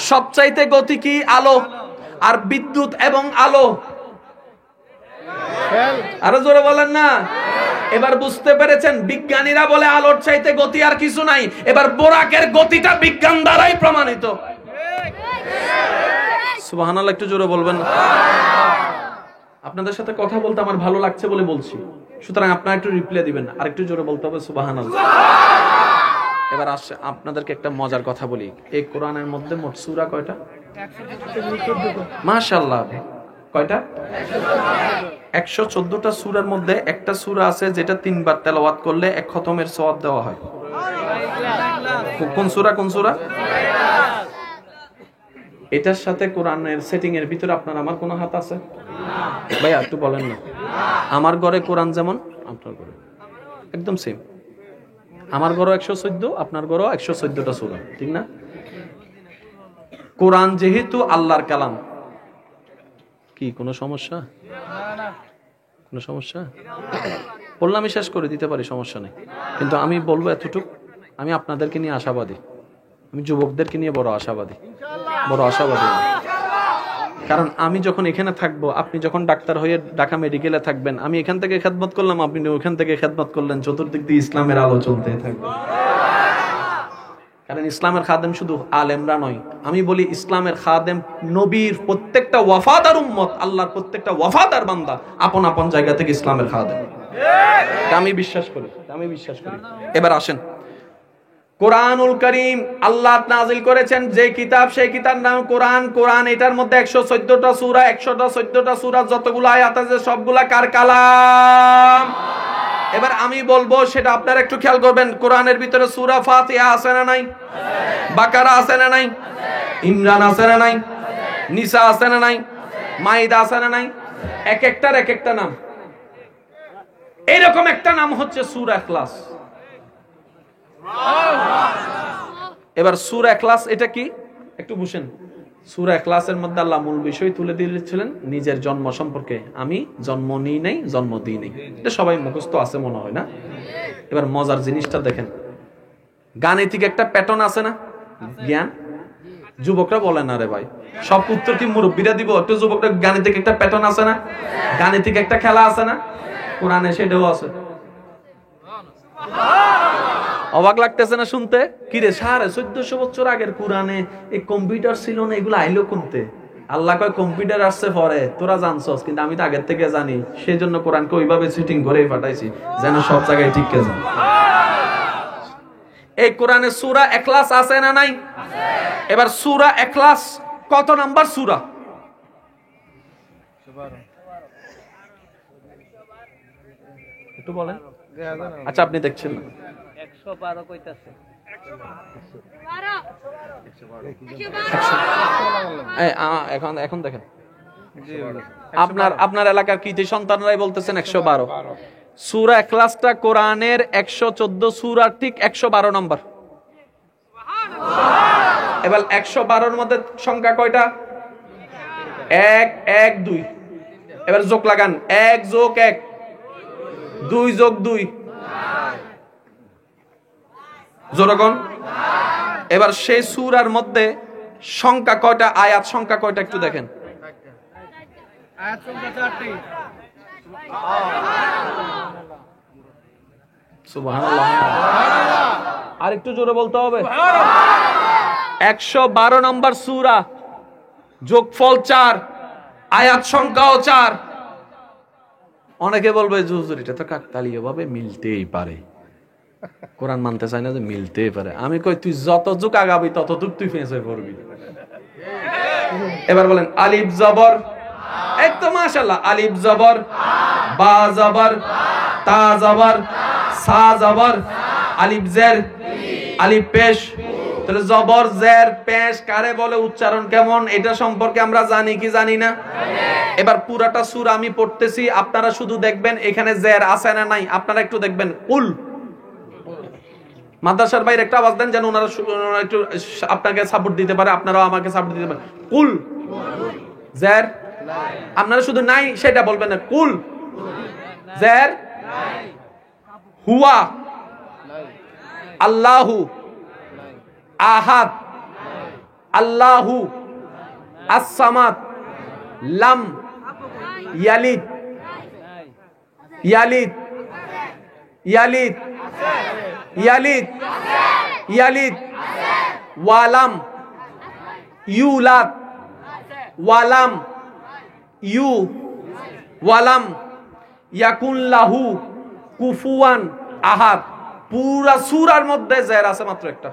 সবচাইতে গতি কি? আলো। আর বিদ্যুৎ এবং আলো, আরো জোরে বলেন না। এবার বুঝতে পেরেছেন, বিজ্ঞানীরা বলে আলোর চাইতে গতি আর কিছু নাই। এবার বোরাকের গতিটা বিজ্ঞান দ্বারাই প্রমাণিত। সুবহানাল্লাহ, একটু জোরে বলবেন। আপনাদের সাথে কথা বলতে আমার ভালো লাগছে বলে বলছি, সুতরাং আপনারা একটু রিপ্লাই দিবেন। আর একটু জোরে বলতে হবে সুবহানাল্লাহ। এবার আসছে আপনাদেরকে একটা মজার কথা বলি, এই কোরআনের মধ্যে মোট সূরা কয়টা? মাশাআল্লাহ, কয়টা? 114টা সূরার মধ্যে একটা সূরা আছে যেটা 3 বার তেলাওয়াত করলে 1 খতমের সওয়াব দেওয়া হয়। কোন সূরা? কোন সূরা? এটার সাথে কোরআনের সেটিং এর ভিতরে আপনার আমার কোনো হাত আছে? ভাই একটু বলেন না। আমার ঘরে কোরআন যেমন আপনার ঘরে একদম সেম। আমার ঘরে 114, আপনার ঘরে 114টা সূরা, ঠিক না? কোরআন যেহেতু আল্লাহর কালাম, কি কোনো সমস্যা? কোনো সমস্যা? বললাম আমি শেষ করে দিতে পারি, সমস্যা নেই, কিন্তু আমি বলবো এতটুকু, আমি আপনাদেরকে নিয়ে আশাবাদী, আমি যুবকদেরকে নিয়ে বড় আশাবাদী। কারণ আমি যখন এখানে থাকবো, আপনি যখন ডাক্তার হয়ে ঢাকা মেডিকেলে থাকবেন, আমি এখান থেকে খেদমত করলাম, আপনি ওখান থেকে খেদমত করলেন, চতুর্দিক দিয়ে ইসলামের আলো চলতে থাকবে। কারণ ইসলামের খাদেম শুধু আলেমরা নয়, আমি বলি ইসলামের খাদেম নবীর প্রত্যেকটা ওয়াফাদার উম্মত, আল্লাহর প্রত্যেকটা ওয়াফাদার বান্দা আপন আপন জায়গা থেকে ইসলামের খাদেম। আমি বিশ্বাস করি। এবার আসেন, কোরআনুল করিম আল্লাহ নাযিল করেছেন যে কিতাব, সেই কিতাব নাম কোরআন। কোরআন এটার মধ্যে 114টা সূরা, 114টা সূরা যতগুলো আয়াত আছে সবগুলা কার কালাম? এবার আমি বলবো, সেটা আপনারা একটু খেয়াল করবেন, কোরআনের ভিতরে সূরা ফাতিহা আছে না নাই? বাকারা আছে না নাই? ইমরান আছে না নাই? নিসা আছে না নাই? মাইদা আছে না নাই? এক একটার এক একটা নাম। এইরকম একটা নাম হচ্ছে সূরা ইখলাস। এবার সূরা ইখলাস এটা কি একটু বুঝেন। সূরা ইখলাসের মধ্যে আল্লাহ মূল বিষয় তুলে দিয়েছিলেন নিজের জন্ম সম্পর্কে। আমি জন্ম নিই নাই, জন্ম দিই নাই, এটা সবাই মুখস্থ আছে মনে হয় না? এবার মজার জিনিসটা দেখেন, গাণিতিক একটা প্যাটার্ন আছে না, জ্ঞান। যুবকরা বলে না রে ভাই, সব উত্তর কি মুরব্বীরা দিব? একটু যুবকরা, গাণিতিক একটা প্যাটার্ন আছে না, গাণিতিক একটা খেলা আছে না, কোরআনে সেটাও আছে। অবাক লাগতেছে না শুনতে? কি রে, 1450 বছর আগের কোরআনে এই কম্পিউটার ছিল না, এগুলো আইলো কোনতে? আল্লাহ কয় কম্পিউটার আসছে পরে, তোরা জানছস, কিন্তু আমি তো আগের থেকে জানি, সেই জন্য কোরআনকে ওইভাবে সেটিং করে পাঠাইছি যেন সব জায়গায় ঠিক কে যায়। এই কোরআনে সূরা ইখলাস আছে না নাই? এবার সূরা ইখলাস কত নাম্বার সূরা? একটু বলেন। আচ্ছা আপনি দেখছেন না, 112 কইতাছে। এখন দেখেন, আপনার এলাকার কৃতি সন্তানরাই বলতেছেন 112। সূরা ইখলাসটা কোরআনের 114 সূরার ঠিক 112 নম্বর। এবার 112-র মধ্যে সংখ্যা কয়টা? 1 1 2। এবার যোগ লাগান, 1 যোগ 1 2 যোগ 2 জোরগণ। এবার সেই সূরার মধ্যে সংখ্যা কয়টা, আয়াত সংখ্যা কয়টা একটু দেখেন। আয়াত সংখ্যা 4টি। সুবহানাল্লাহ। আর একটু জোরে বলতে হবে। 112 নম্বর সূরা, যোগফল 4, আয়াত সংখ্যাও 4। অনেকে বলবে হুজুর এটা তো কাকতালীয় ভাবে মিলতেই পারে, কোরআন মানতে চায় না যে মিলতেই পারে। আমি কই তুই যত যুগ আগাবি তত যুগ তুই ফেঁসে পড়বি। এবার বলেন আলিফ জবর, এই তো মাশাআল্লাহ, আলিফ জবর, বা জবর, তা জবর, সা জবর, আলিফ জের, আলিফ পেশ। তাহলে জবর জের পেশ কারে বলে, উচ্চারণ কেমন, এটা সম্পর্কে আমরা জানি কি জানি না? এবার পুরাটা সূরা আমি পড়তেছি, আপনারা শুধু দেখবেন এখানে জের আছে না নাই। আপনারা একটু দেখবেন, কুল। মাদ্রাসার বাইরে একটা আওয়াজ দেন যেন ওনারা একটু আপনাকে সাপোর্ট দিতে পারে, আপনারাও আমাকে সাপোর্ট দিতে পারেন। কুল জের, আপনারা শুধু নাই সেটা বলবেন না, কুল জের, হুয়া, আল্লাহু, আহাদ, আল্লাহু, আস-সামাদ, লাম ইয়ালিদ, ইয়ালিদ, ইয়ালিদ, ইয়ালিদ, ইয়ালিদ, ওয়ালাম ইউলাদ, ওয়ালাম ইউ, ওয়ালাম ইয়াকুন লাহু কুফুয়ান আহাদ। পুরা সূরার মধ্যে জের আছে মাত্র একটা।